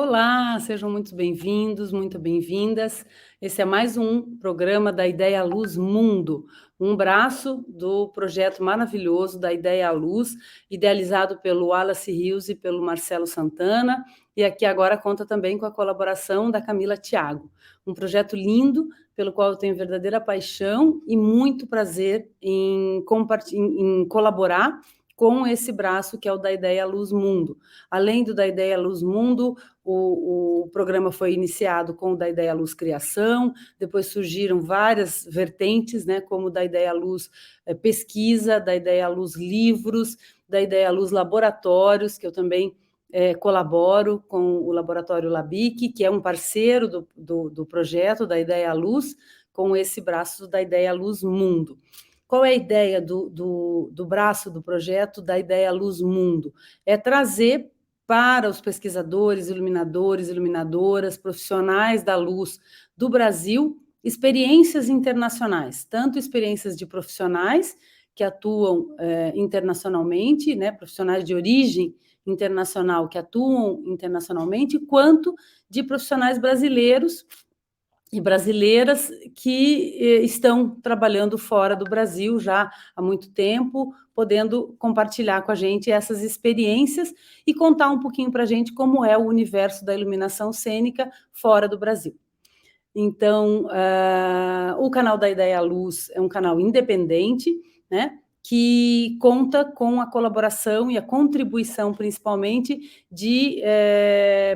Olá, sejam muito bem-vindos, muito bem-vindas. Esse é mais um programa da Ideia Luz Mundo, um braço do projeto maravilhoso da Ideia Luz, idealizado pelo Wallace Rios e pelo Marcelo Santana, e aqui agora conta também com a colaboração da Camila Thiago. Um projeto lindo, pelo qual eu tenho verdadeira paixão e muito prazer em colaborar com esse braço que é o da Ideia Luz Mundo. Além do da Ideia Luz Mundo, o programa foi iniciado com o da Ideia Luz Criação, depois surgiram várias vertentes, né, como da Ideia Luz Pesquisa, da Ideia Luz Livros, da Ideia Luz Laboratórios, que eu também colaboro com o Laboratório Labic, que é um parceiro do projeto da Ideia Luz, com esse braço da Ideia Luz Mundo. Qual é a ideia do braço do projeto da Ideia Luz Mundo? É trazer para os pesquisadores, iluminadores, iluminadoras, profissionais da luz do Brasil, experiências internacionais, tanto experiências de profissionais que atuam internacionalmente, né, profissionais de origem internacional que atuam internacionalmente, quanto de profissionais brasileiros e brasileiras que estão trabalhando fora do Brasil já há muito tempo, podendo compartilhar com a gente essas experiências e contar um pouquinho para a gente como é o universo da iluminação cênica fora do Brasil. Então, o canal da Ideia Luz é um canal independente, né, que conta com a colaboração e a contribuição, principalmente, de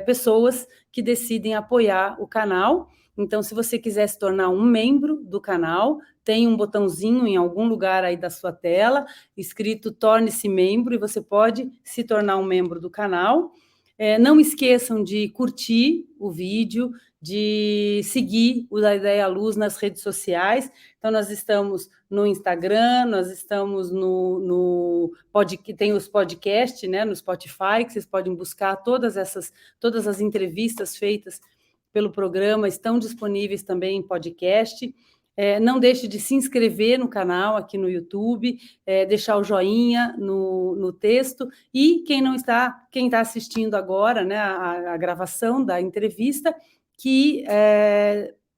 pessoas que decidem apoiar o canal. Então, se você quiser se tornar um membro do canal, tem um botãozinho em algum lugar aí da sua tela, escrito Torne-se Membro, e você pode se tornar um membro do canal. Não esqueçam de curtir o vídeo, de seguir o da Ideia Luz nas redes sociais. Então, nós estamos no Instagram, nós estamos tem os podcasts, né, no Spotify, que vocês podem buscar todas as entrevistas feitas pelo programa, estão disponíveis também em podcast. Não deixe de se inscrever no canal aqui no YouTube, deixar o joinha no texto, e quem está assistindo agora, né, a gravação da entrevista, que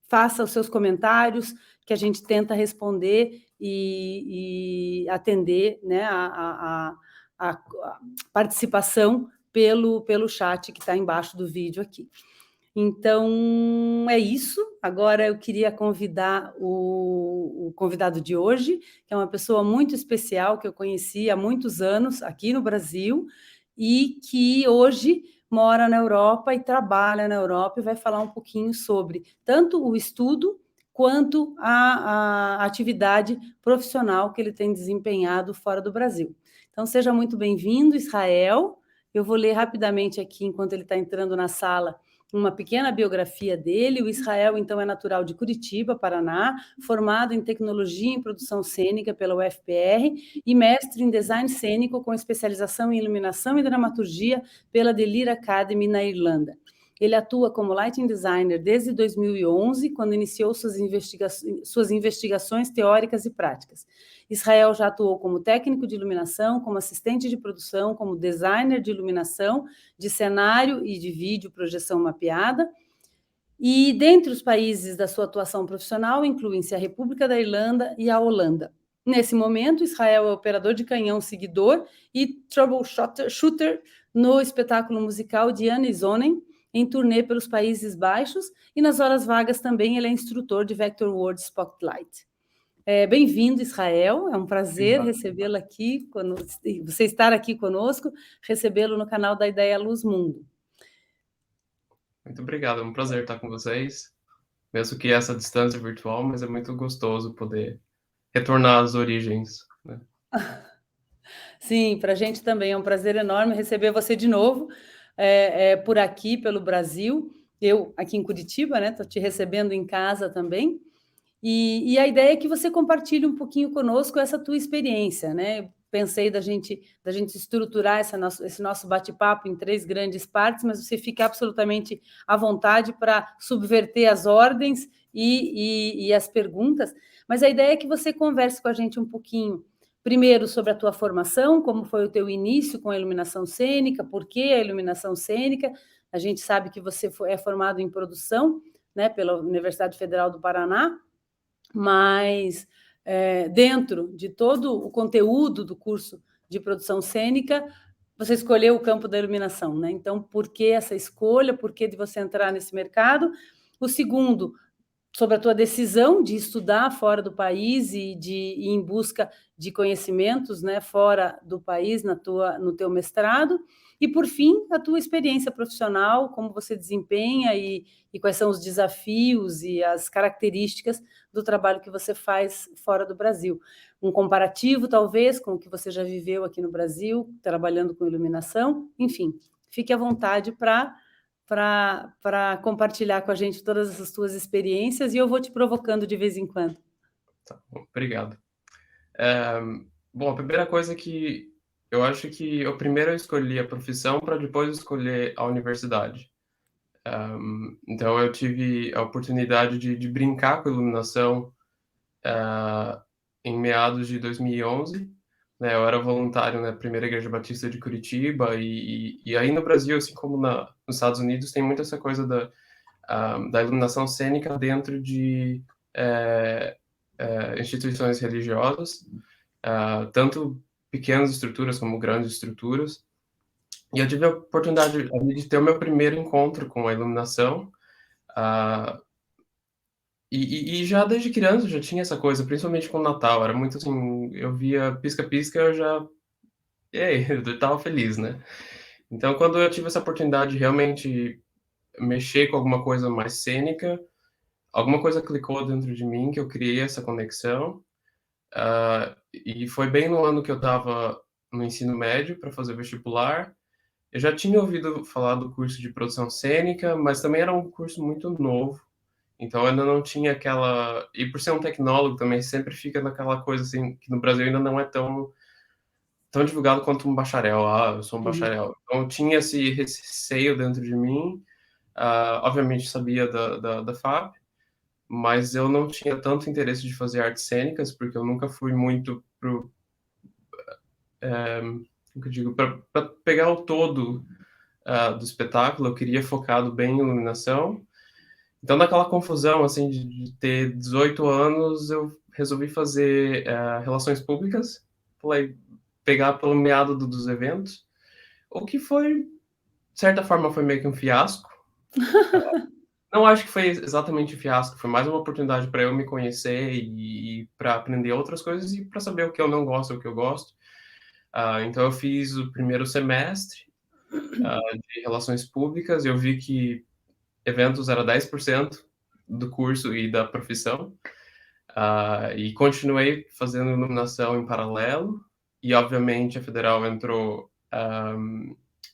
faça os seus comentários, que a gente tenta responder e atender, né, a participação pelo chat que está embaixo do vídeo aqui. Então, é isso. Agora eu queria convidar o convidado de hoje, que é uma pessoa muito especial, que eu conheci há muitos anos aqui no Brasil, e que hoje mora na Europa e trabalha na Europa, e vai falar um pouquinho sobre tanto o estudo quanto a atividade profissional que ele tem desempenhado fora do Brasil. Então, seja muito bem-vindo, Israel. Eu vou ler rapidamente aqui, enquanto ele está entrando na sala, uma pequena biografia dele. O Israel, então, é natural de Curitiba, Paraná, formado em Tecnologia em Produção Cênica pela UFPR e mestre em Design Cênico com especialização em Iluminação e Dramaturgia pela Delir Academy, na Irlanda. Ele atua como Lighting Designer desde 2011, quando iniciou suas investigações teóricas e práticas. Israel já atuou como técnico de iluminação, como assistente de produção, como designer de iluminação, de cenário e de vídeo, projeção mapeada. E dentre os países da sua atuação profissional, incluem-se a República da Irlanda e a Holanda. Nesse momento, Israel é operador de canhão seguidor e troubleshooter no espetáculo musical de Anne Zonen, em turnê pelos Países Baixos, e nas horas vagas também ele é instrutor de Vector World Spotlight. Bem-vindo, Israel, é um prazer recebê-lo aqui, você estar aqui conosco, recebê-lo no canal da Ideia Luz Mundo. Muito obrigado, é um prazer estar com vocês, mesmo que essa distância virtual, mas é muito gostoso poder retornar às origens, né? Sim, para a gente também é um prazer enorme receber você de novo, por aqui, pelo Brasil. Eu aqui em Curitiba, né? Estou te recebendo em casa também. E a ideia é que você compartilhe um pouquinho conosco essa tua experiência, né? Pensei da gente estruturar esse nosso bate-papo em 3 grandes partes, mas você fica absolutamente à vontade para subverter as ordens e as perguntas. Mas a ideia é que você converse com a gente um pouquinho, primeiro, sobre a tua formação, como foi o teu início com a iluminação cênica, por que a iluminação cênica, A gente sabe que você é formado em produção, né, pela Universidade Federal do Paraná, mas dentro de todo o conteúdo do curso de produção cênica, você escolheu o campo da iluminação, né? Então, por que essa escolha? Por que de você entrar nesse mercado? O segundo, sobre a tua decisão de estudar fora do país e de ir em busca de conhecimentos, né, fora do país no teu mestrado. E, por fim, a tua experiência profissional, como você desempenha e quais são os desafios e as características do trabalho que você faz fora do Brasil. Um comparativo, talvez, com o que você já viveu aqui no Brasil, trabalhando com iluminação. Enfim, fique à vontade para compartilhar com a gente todas essas tuas experiências e eu vou te provocando de vez em quando. Tá bom, obrigado. Bom, a primeira coisa que eu acho que eu primeiro escolhi a profissão para depois escolher a universidade. Então eu tive a oportunidade de brincar com iluminação em meados de 2011. Né, eu era voluntário na primeira Igreja Batista de Curitiba e aí no Brasil, assim como nos Estados Unidos, tem muito essa coisa da iluminação cênica dentro de instituições religiosas, tanto pequenas estruturas como grandes estruturas. E eu tive a oportunidade de ter o meu primeiro encontro com a iluminação. E já desde criança já tinha essa coisa, principalmente com o Natal. Era muito assim, eu via pisca-pisca, eu já. E aí, eu tava feliz, né? Então, quando eu tive essa oportunidade de realmente mexer com alguma coisa mais cênica, alguma coisa clicou dentro de mim que eu criei essa conexão. E foi bem no ano que eu estava no ensino médio para fazer vestibular. Eu já tinha ouvido falar do curso de produção cênica, mas também era um curso muito novo. Então ainda não tinha aquela. E por ser um tecnólogo também, sempre fica naquela coisa assim, que no Brasil ainda não é tão divulgado quanto um bacharel. Ah, eu sou um bacharel. Então tinha esse receio dentro de mim. Obviamente sabia da FAP, mas eu não tinha tanto interesse de fazer artes cênicas, porque eu nunca fui muito pro. Como que eu digo? Para pegar o todo do espetáculo, eu queria focado bem em iluminação. Então, naquela confusão, assim, de ter 18 anos, eu resolvi fazer relações públicas, falei, pegar pelo meado dos eventos, o que foi, de certa forma, foi meio que um fiasco. Não acho que foi exatamente um fiasco, foi mais uma oportunidade para eu me conhecer e para aprender outras coisas e para saber o que eu não gosto e o que eu gosto. Então, eu fiz o primeiro semestre de relações públicas, eu vi que eventos era 10% do curso e da profissão. E continuei fazendo iluminação em paralelo. E, obviamente, a federal entrou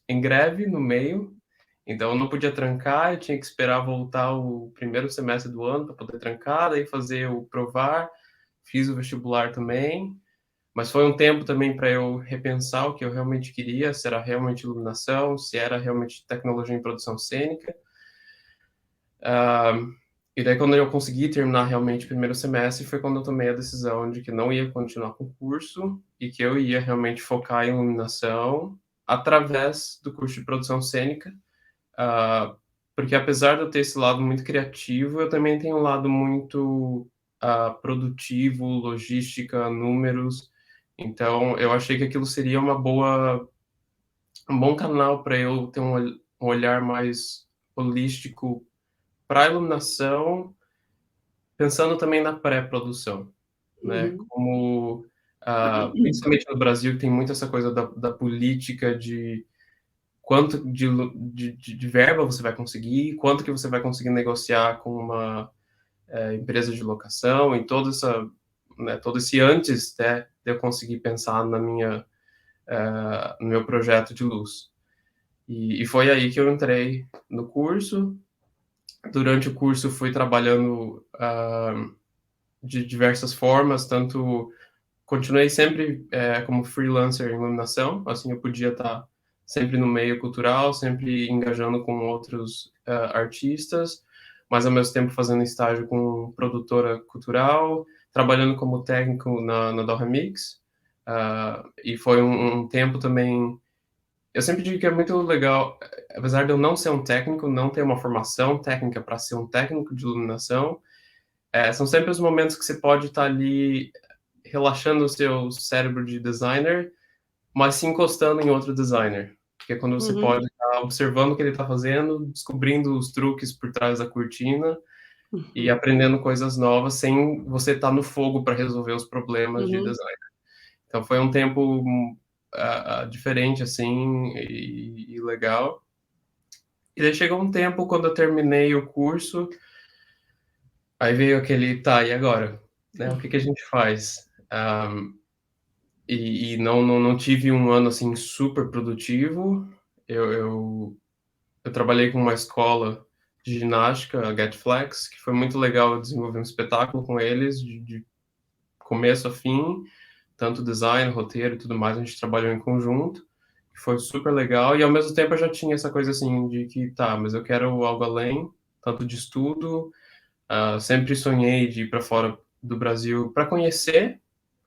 em greve no meio. Então, eu não podia trancar, eu tinha que esperar voltar o primeiro semestre do ano para poder trancar, daí fazer o provar. Fiz o vestibular também. Mas foi um tempo também para eu repensar o que eu realmente queria, se era realmente iluminação, se era realmente tecnologia em produção cênica. E daí, quando eu consegui terminar realmente o primeiro semestre, foi quando eu tomei a decisão de que não ia continuar com o curso e que eu ia realmente focar em iluminação através do curso de produção cênica, porque apesar de eu ter esse lado muito criativo, eu também tenho um lado muito produtivo, logística, números. Então, eu achei que aquilo seria um bom canal para eu ter um olhar mais holístico para a iluminação, pensando também na pré-produção, né? Como, principalmente no Brasil, tem muito essa coisa da política de quanto de verba você vai conseguir, quanto que você vai conseguir negociar com uma empresa de locação, e todo esse antes, né, de eu conseguir pensar no meu projeto de luz. E foi aí que eu entrei no curso. Durante o curso fui trabalhando de diversas formas, tanto continuei sempre como freelancer em iluminação, assim eu podia estar sempre no meio cultural, sempre engajando com outros artistas, mas ao mesmo tempo fazendo estágio com produtora cultural, trabalhando como técnico na Dó Remix, e foi um tempo também eu sempre digo que é muito legal, apesar de eu não ser um técnico, não ter uma formação técnica para ser um técnico de iluminação, são sempre os momentos que você pode estar ali relaxando o seu cérebro de designer, mas se encostando em outro designer. Que é quando você Uhum, pode estar observando o que ele está fazendo, descobrindo os truques por trás da cortina e aprendendo coisas novas sem você estar no fogo para resolver os problemas de uhum, design. Então foi um tempo diferente, assim, e legal. E daí chegou um tempo, quando eu terminei o curso, aí veio aquele, tá, e agora? Né, o que que a gente faz? E não tive um ano, assim, super produtivo. Eu trabalhei com uma escola de ginástica, a Get Flex, que foi muito legal. Eu desenvolvi um espetáculo com eles, de começo a fim, tanto design, roteiro e tudo mais, a gente trabalhou em conjunto, que foi super legal, e ao mesmo tempo eu já tinha essa coisa assim de que, tá, mas eu quero algo além, tanto de estudo, sempre sonhei de ir para fora do Brasil para conhecer,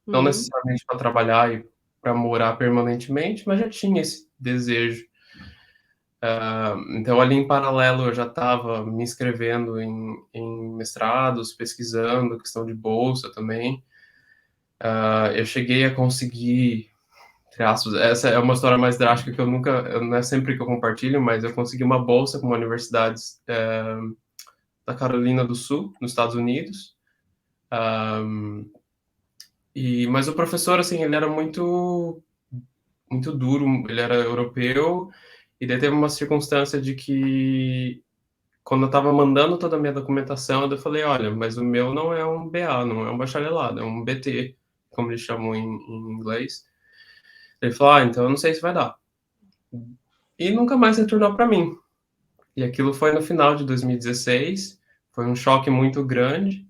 não uhum, necessariamente para trabalhar e para morar permanentemente, mas já tinha esse desejo. Então, ali em paralelo, eu já estava me inscrevendo em mestrados, pesquisando, questão de bolsa também. Eu cheguei a conseguir, entre aspas, essa é uma história mais drástica que eu nunca, não é sempre que eu compartilho, mas eu consegui uma bolsa com uma universidade da Carolina do Sul, nos Estados Unidos. Mas o professor, assim, ele era muito duro, ele era europeu, e daí teve uma circunstância de que, quando eu estava mandando toda a minha documentação, eu falei, olha, mas o meu não é um BA, não é um bacharelado, é um BT, como eles chamam em inglês. Ele falou, então eu não sei se vai dar. E nunca mais retornou para mim. E aquilo foi no final de 2016, foi um choque muito grande.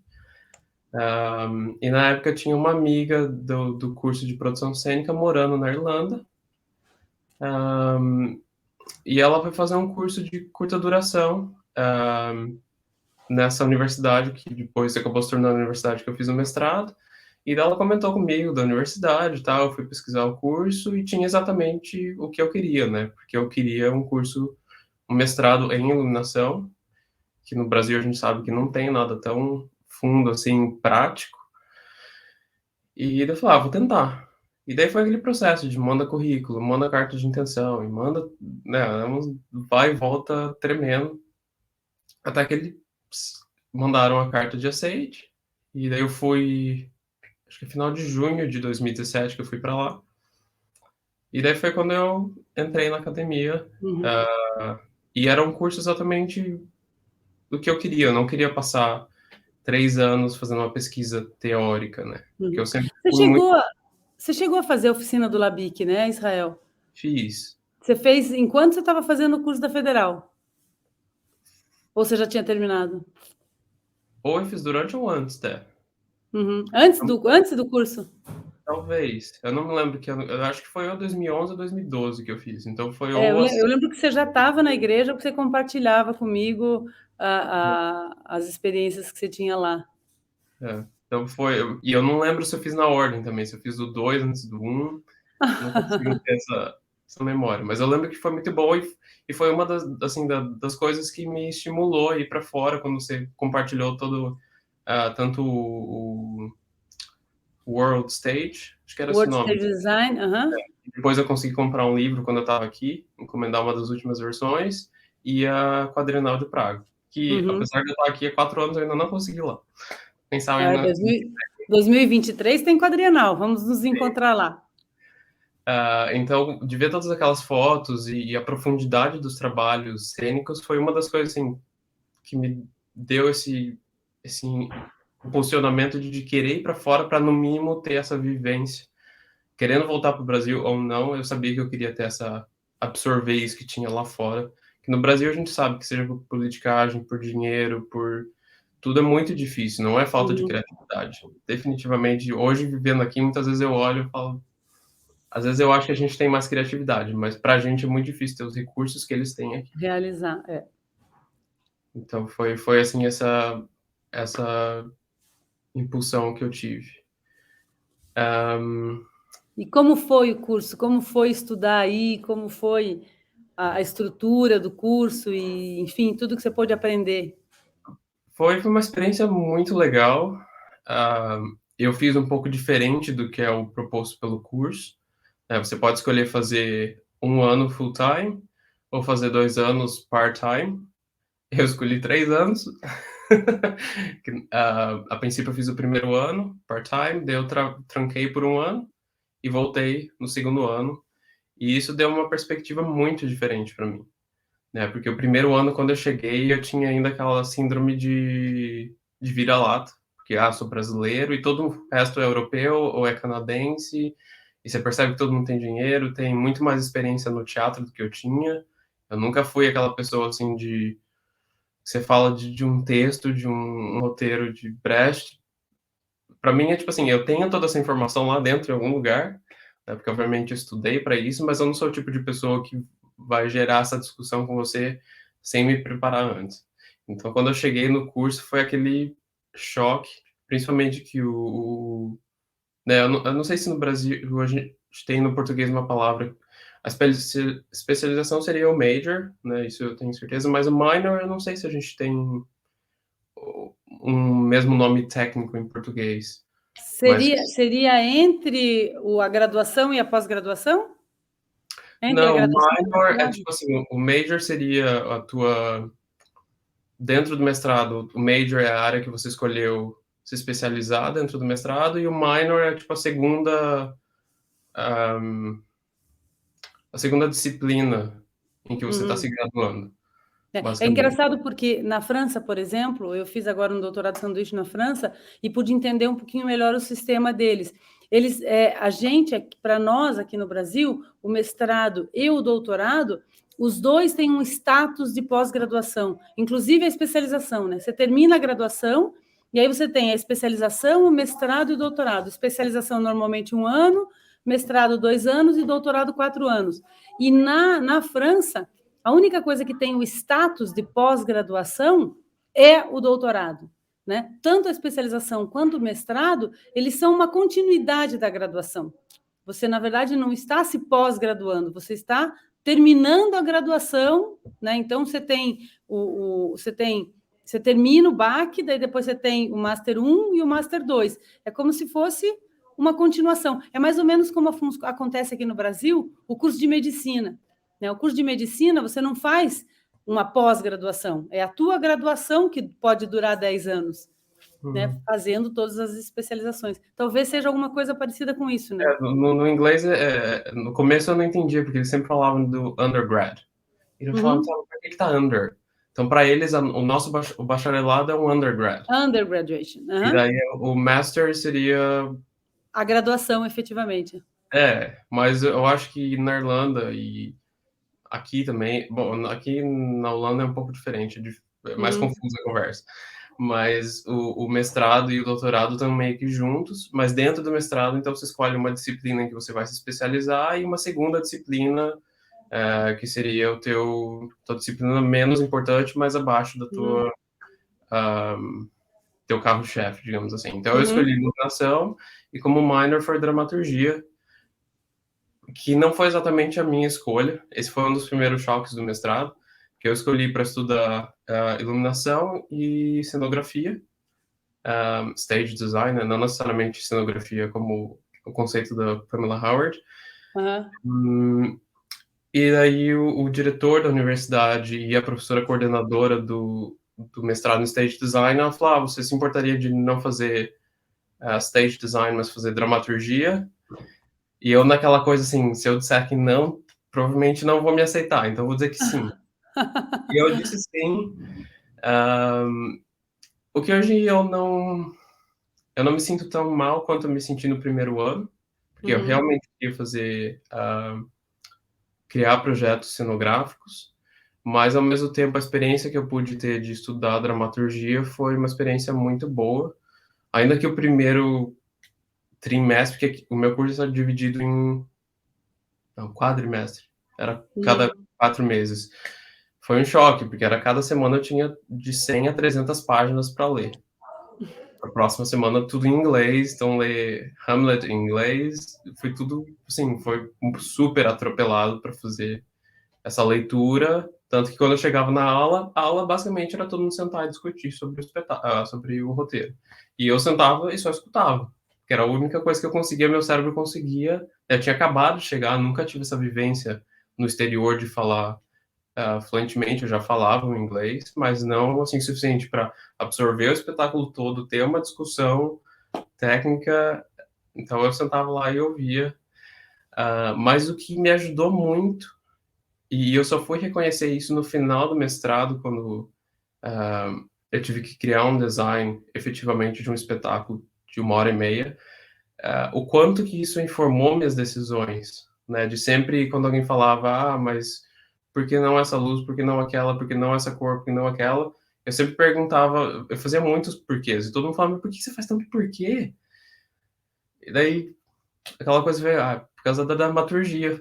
E na época tinha uma amiga do curso de produção cênica morando na Irlanda, e ela foi fazer um curso de curta duração nessa universidade, que depois acabou se tornando a universidade que eu fiz o mestrado. E daí ela comentou comigo da universidade e tal, eu fui pesquisar o curso e tinha exatamente o que eu queria, né? Porque eu queria um curso, um mestrado em iluminação, que no Brasil a gente sabe que não tem nada tão fundo assim, prático. E daí eu falei, vou tentar. E daí foi aquele processo de manda currículo, manda carta de intenção, e manda, né, vai e volta tremendo, até que eles mandaram a carta de aceite. E daí eu fui, acho que final de junho de 2017 que eu fui para lá. E daí foi quando eu entrei na academia. uhum, Uh, e era um curso exatamente do que eu queria. Eu não queria passar 3 anos fazendo uma pesquisa teórica, né? Porque eu uhum. sempre Você fui muito chegou a, você chegou a fazer a oficina do Labic, né, Israel? fiz. Você fez enquanto você estava fazendo o curso da Federal? Ou você já tinha terminado? Ou eu fiz durante ou antes, até. Uhum. Então, Antes do curso? talvez. Eu não me lembro que eu acho que foi ou 2011 ou 2012 que eu fiz. Então foi É, ou eu assim. lembro que você já estava na igreja, porque você compartilhava comigo as experiências que você tinha lá. Então foi. E eu não lembro se eu fiz na ordem também, se eu fiz o 2 antes do um. Não consigo ter essa memória. Mas eu lembro que foi muito bom e foi uma das, assim, das coisas que me estimulou a ir para fora quando você compartilhou todo, tanto o World Stage, acho que era esse o World nome. Stage Design, aham. Depois eu consegui comprar um livro quando eu estava aqui, encomendar uma das últimas versões, e a Quadrienal de Praga, que Uhum. apesar de eu estar aqui há 4 anos, eu ainda não consegui ir lá. Pensava Ah, ainda. 2023 tem quadrienal, vamos nos encontrar lá. Então, de ver todas aquelas fotos e a profundidade dos trabalhos cênicos foi uma das coisas assim, que me deu esse impulsionamento de querer ir para fora para, no mínimo, ter essa vivência. Querendo voltar para o Brasil ou não, eu sabia que eu queria ter absorver isso que tinha lá fora. Que no Brasil a gente sabe que seja por politicagem, por dinheiro, por tudo é muito difícil, não é falta de Uhum. criatividade. Definitivamente, hoje vivendo aqui, muitas vezes eu olho e falo, às vezes eu acho que a gente tem mais criatividade, mas para a gente é muito difícil ter os recursos que eles têm aqui. Realizar, é. Então foi assim essa impulsão que eu tive. E como foi o curso? Como foi estudar aí? Como foi a estrutura do curso e, enfim, tudo que você pôde aprender? Foi uma experiência muito legal. Ah, eu fiz um pouco diferente do que é o proposto pelo curso. Você pode escolher fazer 1 ano full-time ou fazer 2 anos part-time. Eu escolhi 3 anos. A princípio eu fiz o primeiro ano, part-time, daí eu tranquei por 1 ano e voltei no segundo ano. E isso deu uma perspectiva muito diferente para mim, né? Porque o primeiro ano, quando eu cheguei, eu tinha ainda aquela síndrome de vira-lata, porque sou brasileiro e todo o resto é europeu ou é canadense, e você percebe que todo mundo tem dinheiro, tem muito mais experiência no teatro do que eu tinha. Eu nunca fui aquela pessoa assim de você fala de um texto, de um roteiro de Brecht. Para mim é tipo assim, eu tenho toda essa informação lá dentro em algum lugar, né, porque obviamente eu estudei para isso, mas eu não sou o tipo de pessoa que vai gerar essa discussão com você sem me preparar antes. Então, quando eu cheguei no curso, foi aquele choque, principalmente que né, eu não sei se no Brasil a gente tem no português uma palavra. A especialização seria o major, né? Isso eu tenho certeza, mas o minor eu não sei se a gente tem um mesmo nome técnico em português. Mas Seria entre a graduação e a pós-graduação? Entre a não, o graduação e o minor é mestrado? tipo assim, o major seria a tua dentro do mestrado, o major é a área que você escolheu se especializar dentro do mestrado e o minor é tipo um, a segunda disciplina em que você está se Uhum. graduando, É basicamente. engraçado porque na França, por exemplo, eu fiz agora um doutorado de sanduíche na França e pude entender um pouquinho melhor o sistema deles. A gente, para nós aqui no Brasil, o mestrado e o doutorado, os dois têm um status de pós-graduação, inclusive a especialização, né? Você termina a graduação e aí você tem a especialização, o mestrado e o doutorado. Especialização normalmente 1 ano, mestrado 2 anos e doutorado 4 anos. E na França a única coisa que tem o status de pós-graduação é o doutorado. Né? Tanto a especialização quanto o mestrado, eles são uma continuidade da graduação. Você, na verdade, não está se pós-graduando, você está terminando a graduação, né? Então você tem você termina o BAC, daí depois você tem o Master 1 e o Master 2. É como se fosse uma continuação. É mais ou menos como acontece aqui no Brasil o curso de medicina. Né? O curso de medicina, você não faz uma pós-graduação, é a tua graduação que pode durar 10 anos, né? Uhum. Fazendo todas as especializações. Talvez seja alguma coisa parecida com isso, né? No inglês, no começo eu não entendia, porque eles sempre falavam do undergrad. E eu falava, Uhum. tá, por que tá under? Então, para eles, o nosso o bacharelado é um undergrad. Undergraduation. E Uhum. daí o master seria. A graduação, efetivamente. Mas eu acho que na Irlanda e aqui também. Bom, aqui na Holanda é um pouco diferente, é mais Uhum. confusa a conversa. Mas o mestrado e o doutorado estão meio que juntos, mas dentro do mestrado, então você escolhe uma disciplina em que você vai se especializar e uma segunda disciplina que seria tua disciplina menos importante, mas abaixo da Uhum. teu carro-chefe, digamos assim. Então eu escolhi Uhum. iluminação e como minor foi dramaturgia, que não foi exatamente a minha escolha. Esse foi um dos primeiros choques do mestrado, que eu escolhi para estudar iluminação e cenografia, stage design, né? Não necessariamente cenografia como o conceito da Pamela Howard. Uhum. Hum, E daí o diretor da universidade e a professora coordenadora do mestrado em Stage Design, ela falou, você se importaria de não fazer Stage Design, mas fazer dramaturgia? E eu naquela coisa assim, se eu disser que não, provavelmente não vou me aceitar, então eu vou dizer que sim. E eu disse sim. Um, o que hoje eu não me sinto tão mal quanto eu me senti no primeiro ano, porque eu Uhum. realmente queria fazer, criar projetos cenográficos, mas ao mesmo tempo a experiência que eu pude ter de estudar dramaturgia foi uma experiência muito boa, ainda que o primeiro trimestre, porque o meu curso era dividido em não, quadrimestre, era cada Uhum. 4 meses. Foi um choque, porque era cada semana eu tinha de 100 a 300 páginas para ler. a próxima semana tudo em inglês, então ler Hamlet em inglês, foi tudo, assim, foi super atropelado para fazer essa leitura, tanto que quando eu chegava na aula, a aula basicamente era todo mundo sentar e discutir sobre sobre o roteiro. E eu sentava e só escutava, que era a única coisa que eu conseguia, meu cérebro conseguia. Eu tinha acabado de chegar, nunca tive essa vivência no exterior de falar fluentemente, eu já falava o inglês, mas não assim suficiente para absorver o espetáculo todo, ter uma discussão técnica. Então eu sentava lá e ouvia. Mas o que me ajudou muito, e eu só fui reconhecer isso no final do mestrado, quando eu tive que criar um design efetivamente de um espetáculo de 1h30, o quanto que isso informou minhas decisões, né? De sempre, quando alguém falava, mas por que não essa luz, por que não aquela, por que não essa cor, por que não aquela? Eu sempre perguntava, eu fazia muitos porquês, e todo mundo falava, por que você faz tanto porquê? E daí, aquela coisa veio, por causa da dramaturgia,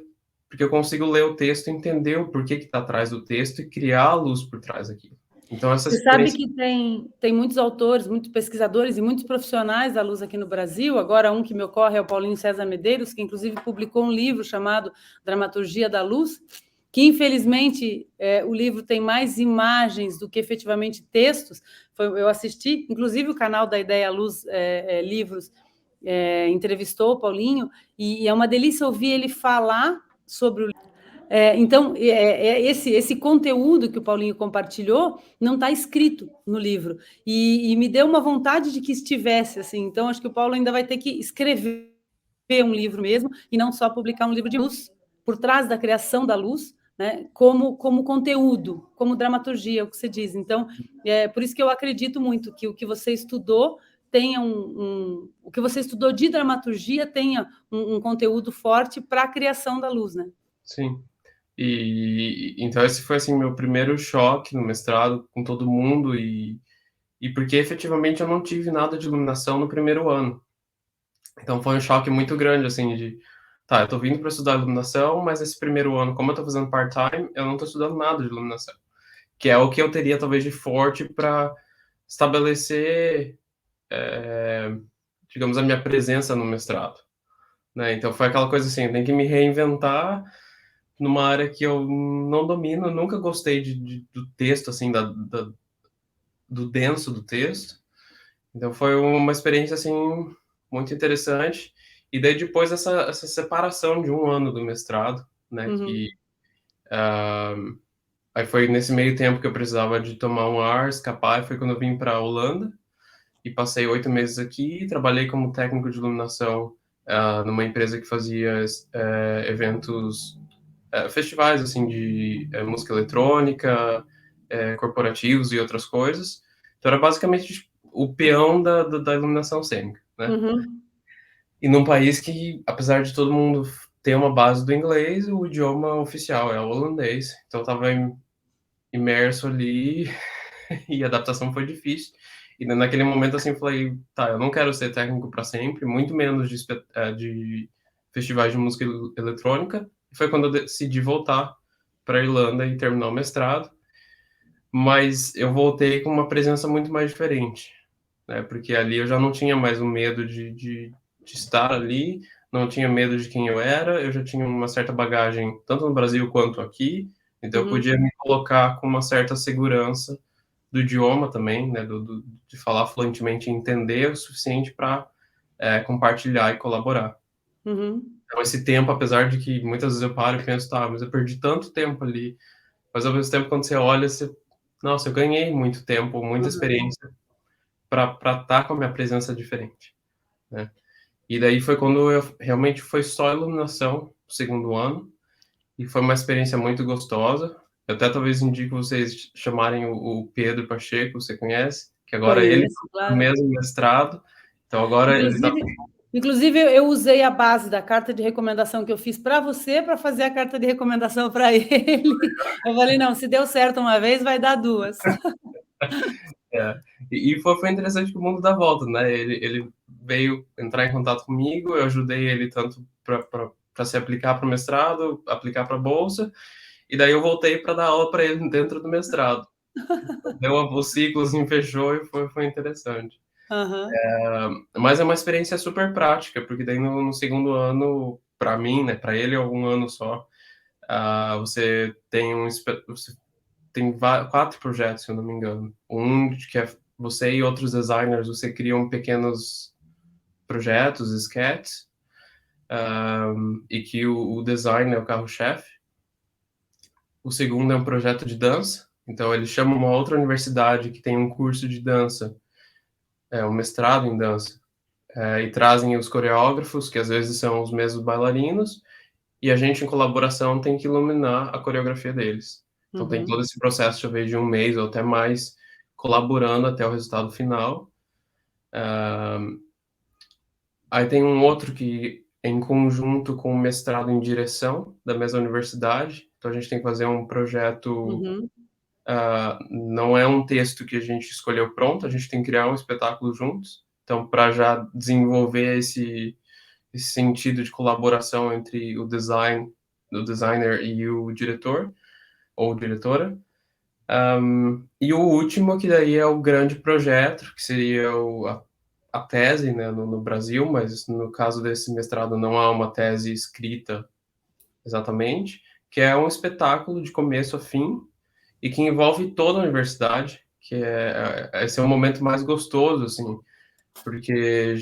porque eu consigo ler o texto, entender o porquê que está atrás do texto e criar a luz por trás daquilo. Então, essa Você sabe experiência... que tem muitos autores, muitos pesquisadores e muitos profissionais da luz aqui no Brasil. Agora, um que me ocorre é o Paulinho César Medeiros, que inclusive publicou um livro chamado Dramaturgia da Luz, que infelizmente o livro tem mais imagens do que efetivamente textos. Eu assisti, inclusive o canal da Ideia Luz Livros entrevistou o Paulinho, e é uma delícia ouvir ele falar sobre o então, esse conteúdo que o Paulinho compartilhou não está escrito no livro. E me deu uma vontade de que estivesse assim. Então, acho que o Paulo ainda vai ter que escrever um livro mesmo, e não só publicar um livro de luz, por trás da criação da luz, né, como conteúdo, como dramaturgia, o que você diz. Então, por isso que eu acredito muito que o que você estudou tenha o que você estudou de dramaturgia tenha um conteúdo forte para a criação da luz, né? Sim. E então esse foi assim meu primeiro choque no mestrado com todo mundo, e porque efetivamente eu não tive nada de iluminação no primeiro ano. Então foi um choque muito grande assim de, tá, eu tô vindo para estudar iluminação, mas esse primeiro ano, como eu tô fazendo part-time, eu não tô estudando nada de iluminação, que é o que eu teria talvez de forte para estabelecer, digamos, a minha presença no mestrado, né? Então foi aquela coisa assim, eu tenho que me reinventar numa área que eu não domino, nunca gostei do texto, assim, do denso do texto. Então foi uma experiência, assim, muito interessante. E daí depois essa separação de um ano do mestrado, né, que aí foi nesse meio tempo que eu precisava de tomar um ar, escapar, e foi quando eu vim para a Holanda e passei 8 meses aqui, trabalhei como técnico de iluminação numa empresa que fazia eventos, festivais assim de música eletrônica, corporativos e outras coisas. Então era basicamente tipo, o peão da iluminação cênica, né? Uhum. E num país que, apesar de todo mundo ter uma base do inglês, o idioma oficial é o holandês. Então eu estava imerso ali e a adaptação foi difícil. E naquele momento assim eu falei, tá, eu não quero ser técnico para sempre, muito menos de festivais de música eletrônica. E foi quando eu decidi voltar para a Irlanda e terminar o mestrado, mas eu voltei com uma presença muito mais diferente, né? Porque ali eu já não tinha mais o medo de estar ali, não tinha medo de quem eu era, eu já tinha uma certa bagagem, tanto no Brasil quanto aqui, então eu podia me colocar com uma certa segurança do idioma também, né? De falar fluentemente e entender o suficiente para compartilhar e colaborar. Uhum. Então, esse tempo, apesar de que muitas vezes eu paro e penso, tá, mas eu perdi tanto tempo ali, mas ao mesmo tempo, quando você olha, nossa, eu ganhei muito tempo, muita Uhum. experiência para estar com a minha presença diferente, né? E daí foi quando eu realmente foi só iluminação, o segundo ano, e foi uma experiência muito gostosa. Eu até talvez indico vocês chamarem o Pedro Pacheco, você conhece, que agora ele Conheço, está no claro. mesmo mestrado, então agora ele está... Inclusive, eu usei a base da carta de recomendação que eu fiz para você para fazer a carta de recomendação para ele. Eu falei, não, se deu certo uma vez, vai dar duas. E foi interessante que o mundo dá volta, né? Ele veio entrar em contato comigo, eu ajudei ele tanto para se aplicar para o mestrado, aplicar para a bolsa, e daí eu voltei para dar aula para ele dentro do mestrado. Deu o ciclo, assim, fechou e foi interessante. Aham. Mas é uma experiência super prática, porque daí no segundo ano, para mim, né, para ele é um ano só, você tem quatro projetos, se eu não me engano. Um que é você e outros designers, você criam pequenos projetos, sketches, e que o design é o carro-chefe. O segundo é um projeto de dança, então eles chamam uma outra universidade que tem um curso de dança, um mestrado em dança, e trazem os coreógrafos, que às vezes são os mesmos bailarinos, e a gente, em colaboração, tem que iluminar a coreografia deles. Então tem todo Uhum. esse processo, talvez, de um mês ou até mais, colaborando até o resultado final. Aí tem um outro que é em conjunto com o mestrado em direção da mesma universidade. Então a gente tem que fazer um projeto. Uhum. Não é um texto que a gente escolheu pronto, a gente tem que criar um espetáculo juntos. Então, para já desenvolver esse sentido de colaboração entre o designer e o diretor ou diretora. E o último, que daí é o grande projeto, que seria a tese, né, no Brasil, mas no caso desse mestrado não há uma tese escrita exatamente, que é um espetáculo de começo a fim e que envolve toda a universidade, que esse é o momento mais gostoso, assim, porque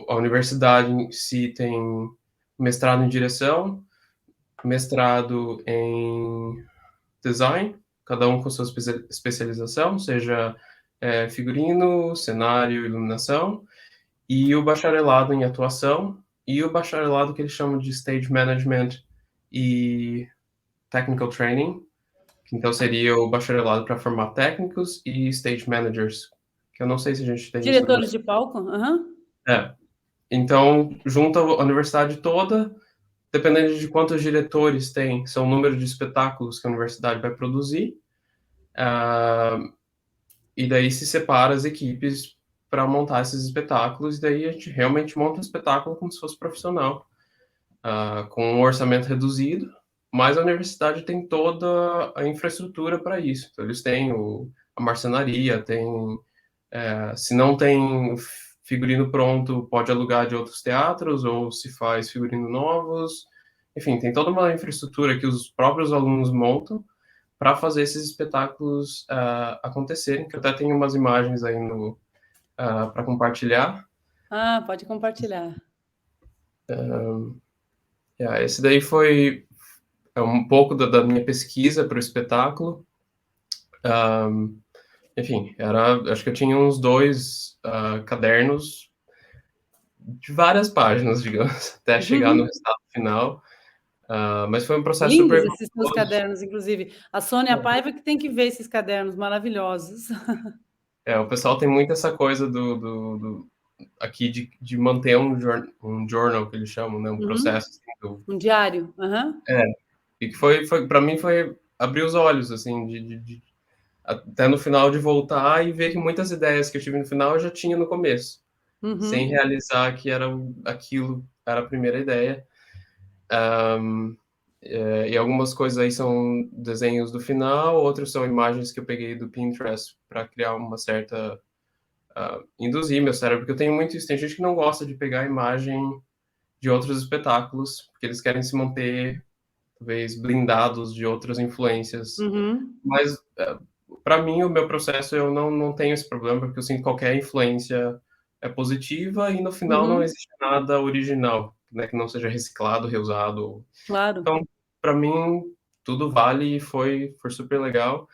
a universidade em si tem mestrado em direção, mestrado em design, cada um com sua especialização, seja figurino, cenário, iluminação, e o bacharelado em atuação, e o bacharelado que eles chamam de Stage Management e Technical Training, que então seria o bacharelado para formar técnicos e Stage Managers, que eu não sei se a gente tem isso no Diretores Brasil. de palco? Aham. É. Então, junta a universidade toda, dependendo de quantos diretores tem, são o número de espetáculos que a universidade vai produzir, e daí se separa as equipes para montar esses espetáculos, e daí a gente realmente monta um espetáculo como se fosse profissional, com um orçamento reduzido, mas a universidade tem toda a infraestrutura para isso. Então, eles têm a marcenaria, se não tem figurino pronto, pode alugar de outros teatros, ou se faz figurino novos. Enfim, tem toda uma infraestrutura que os próprios alunos montam para fazer esses espetáculos acontecerem, que eu até tenho umas imagens aí para compartilhar. Ah, pode compartilhar. Esse daí foi um pouco da minha pesquisa para o espetáculo. Enfim, acho que eu tinha uns dois cadernos de várias páginas, digamos, até chegar no resultado final. Mas foi um processo Lindos super esses seus gostoso. cadernos, inclusive. A Sônia Paiva que tem que ver esses cadernos maravilhosos. O pessoal tem muito essa coisa aqui de manter um journal, que eles chamam, né? Um Uhum. processo assim, Um diário. Aham. é, e que foi para mim foi abrir os olhos, assim, até no final de voltar e ver que muitas ideias que eu tive no final eu já tinha no começo, sem Uhum. realizar que aquilo era a primeira ideia. E algumas coisas aí são desenhos do final, outros são imagens que eu peguei do Pinterest para criar uma certa induzir meu cérebro, porque eu tenho muito isso. Tem gente que não gosta de pegar a imagem de outros espetáculos, porque eles querem se manter, talvez, blindados de outras influências. Uhum. Mas, para mim, o meu processo, eu não tenho esse problema, porque eu sinto que qualquer influência é positiva e no final não Uhum. existe nada original, né, que não seja reciclado, reusado. Claro. Então, para mim, tudo vale e foi super legal.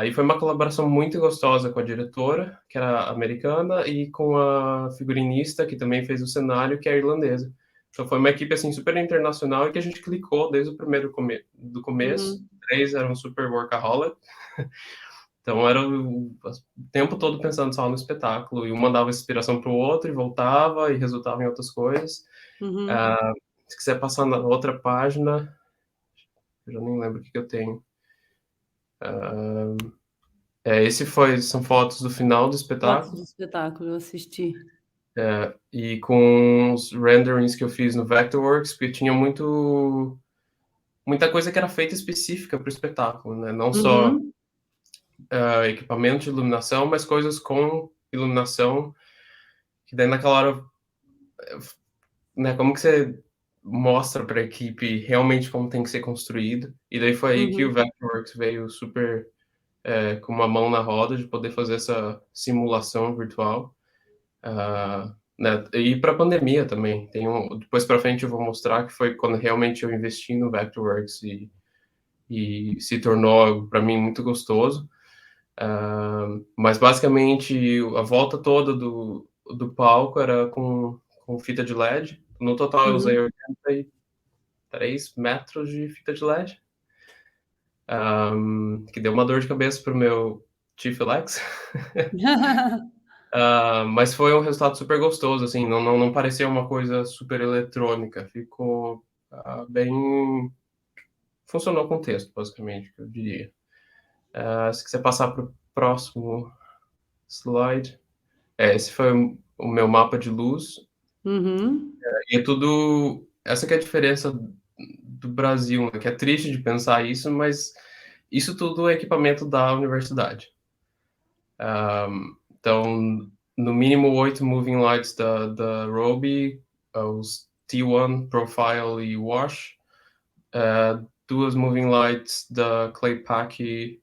E foi uma colaboração muito gostosa com a diretora, que era americana, e com a figurinista, que também fez o cenário, que é irlandesa. Então foi uma equipe assim super internacional e que a gente clicou desde o do começo. Uhum. Três eram super workaholic, então era o tempo todo pensando só no espetáculo, e um mandava inspiração para o outro e voltava e resultava em outras coisas. Uhum. Ah, Se quiser passar na outra página, eu já nem lembro o que eu tenho. São fotos do final do Fotos do espetáculo. espetáculo, eu assisti. E com os renderings que eu fiz no Vectorworks, porque tinha muita coisa que era feita específica para o espetáculo, né? Não só Uhum. equipamento de iluminação, mas coisas com iluminação, que daí naquela hora, né, como que você mostra para a equipe realmente como tem que ser construído, e daí foi aí que o Uhum. Vectorworks veio super com uma mão na roda de poder fazer essa simulação virtual. Né? E para a pandemia também. Depois para frente eu vou mostrar que foi quando realmente eu investi no Vectorworks e se tornou algo para mim muito gostoso. Mas basicamente a volta toda do palco era com fita de LED. No total eu usei Uhum. 83 metros de fita de LED, que deu uma dor de cabeça pro meu Chief Alex. Mas foi um resultado super gostoso, assim, não parecia uma coisa super eletrônica, ficou bem... Funcionou com texto, basicamente, eu diria. Se quiser passar para o próximo slide. Esse foi o meu mapa de luz. Uhum. E é tudo... Essa que é a diferença do Brasil, né? Que é triste de pensar isso, mas isso tudo é equipamento da universidade. Então, no mínimo 8 moving lights da Robe, os T1, Profile e Wash, 2 moving lights da Claypack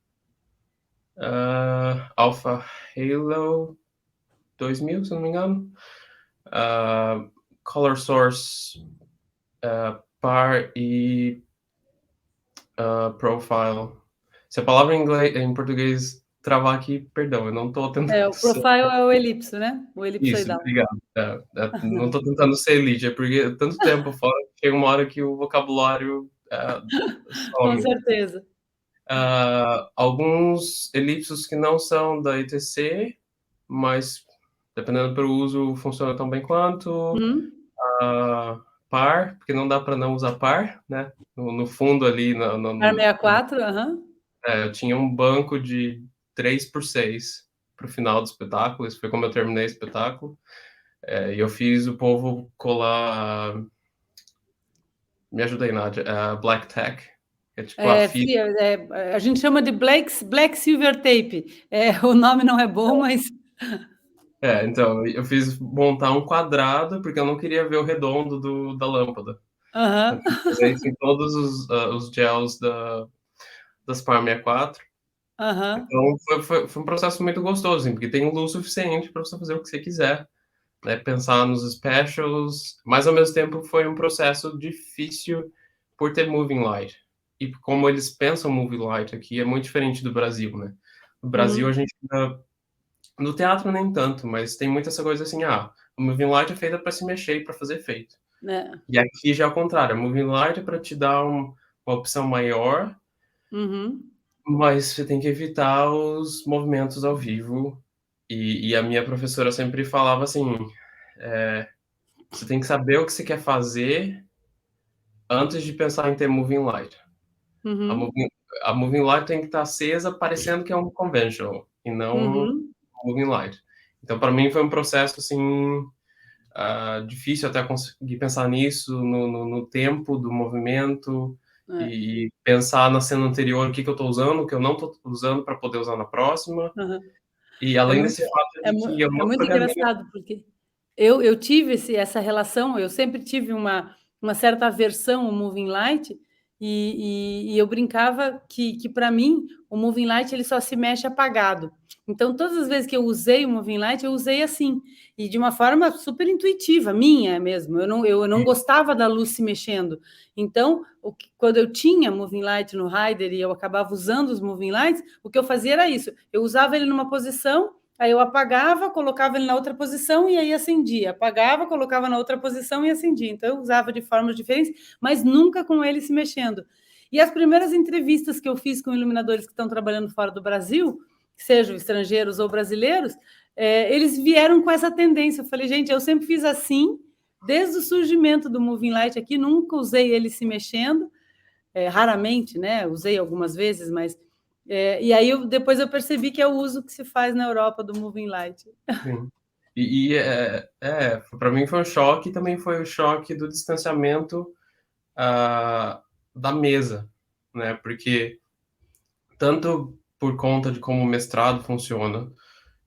Alpha Halo 2000, se não me engano, Color Source Par e Profile. Se a palavra em português travar aqui, perdão, eu não estou tentando O profile é o elipso, né? O Isso, elipsoidal. obrigado. Não estou tentando ser elite, é porque tanto tempo fora, chega uma hora que o vocabulário Com some. certeza. Alguns elipsos que não são da ITC, mas dependendo do uso, funciona tão bem quanto. Hum? Par, porque não dá para não usar par, né? No fundo ali, Para 64, aham. eu tinha um banco de 3x6 para o final do espetáculo, isso foi como eu terminei o espetáculo. E eu fiz o povo colar. Me ajuda aí, Nádia. Black Tech. É tipo a fita. A gente chama de Black Silver Tape. O nome não é bom, mas. Então, eu fiz montar um quadrado, porque eu não queria ver o redondo da lâmpada. Eu Aham. tive que fazer isso em todos os gels das Par 64. Aham. Então, foi um processo muito gostoso, assim, porque tem luz suficiente para você fazer o que você quiser, né? Pensar nos specials, mas ao mesmo tempo foi um processo difícil por ter moving light. E como eles pensam moving light aqui é muito diferente do Brasil, né? No Brasil a Uhum. gente no teatro nem tanto, mas tem muita essa coisa assim, o moving light é feita para se mexer e para fazer efeito. É. E aqui já é o contrário, a moving light é para te dar uma opção maior, Uhum. mas você tem que evitar os movimentos ao vivo. E a minha professora sempre falava assim, você tem que saber o que você quer fazer antes de pensar em ter moving light. A Uhum. moving, a moving light tem que estar acesa parecendo que é um conventional, e não um Uhum. moving light. Então, para mim, foi um processo, assim, difícil até conseguir pensar nisso, no tempo do movimento, É. e pensar na cena anterior o que eu estou usando, o que eu não estou usando para poder usar na próxima. Aham. E É além muito, desse fato de que eu é não muito programei. engraçado, porque eu tive essa relação, eu sempre tive uma certa aversão ao moving light, e eu brincava que para mim, o moving light ele só se mexe apagado. Então, todas as vezes que eu usei o moving light, eu usei assim, e de uma forma super intuitiva, minha mesmo. Eu não gostava da luz se mexendo. Então, quando eu tinha moving light no rider e eu acabava usando os moving lights, o que eu fazia era isso: eu usava ele numa posição, aí eu apagava, colocava ele na outra posição e aí acendia. Apagava, colocava na outra posição e acendia. Então, eu usava de formas diferentes, mas nunca com ele se mexendo. E as primeiras entrevistas que eu fiz com iluminadores que estão trabalhando fora do Brasil, sejam estrangeiros ou brasileiros, eles vieram com essa tendência. Eu falei, gente, eu sempre fiz assim, desde o surgimento do Moving Light aqui, nunca usei ele se mexendo, raramente, né? Usei algumas vezes, mas e aí depois eu percebi que é o uso que se faz na Europa do Moving Light. Sim. Para mim foi um choque, também foi o choque do distanciamento da mesa, né? Porque tanto por conta de como o mestrado funciona,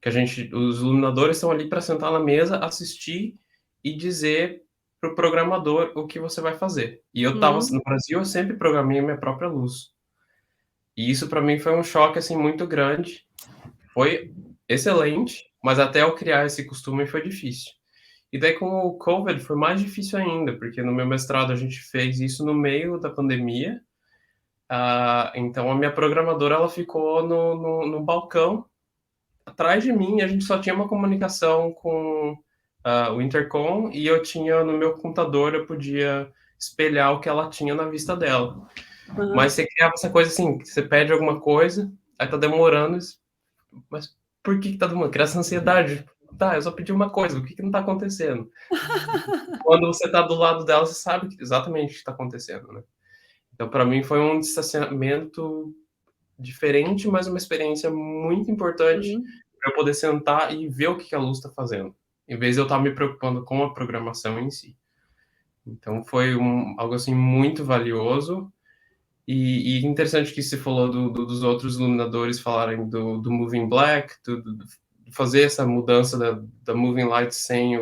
que os iluminadores estão ali para sentar na mesa, assistir e dizer para o programador o que você vai fazer. E eu estava Uhum. no Brasil, eu sempre programei a minha própria luz. E isso para mim foi um choque assim muito grande. Foi excelente, mas até eu criar esse costume foi difícil. E daí com o COVID foi mais difícil ainda, porque no meu mestrado a gente fez isso no meio da pandemia. Então a minha programadora ela ficou no balcão atrás de mim, a gente só tinha uma comunicação com o intercom e eu tinha no meu computador, eu podia espelhar o que ela tinha na vista dela. Mas Uhum. você criava essa coisa assim, que você pede alguma coisa, aí tá demorando, mas por que tá demorando? Cria essa ansiedade. Tá, eu só pedi uma coisa, o que que não tá acontecendo? Quando você tá do lado dela, você sabe exatamente o que tá acontecendo, né? Então, para mim, foi um distanciamento diferente, mas uma experiência muito importante Uhum. para eu poder sentar e ver o que a luz está fazendo, em vez de eu estar me preocupando com a programação em si. Então, foi algo assim muito valioso. E interessante que você falou dos outros iluminadores falarem do Moving Black, fazer essa mudança da Moving Light sem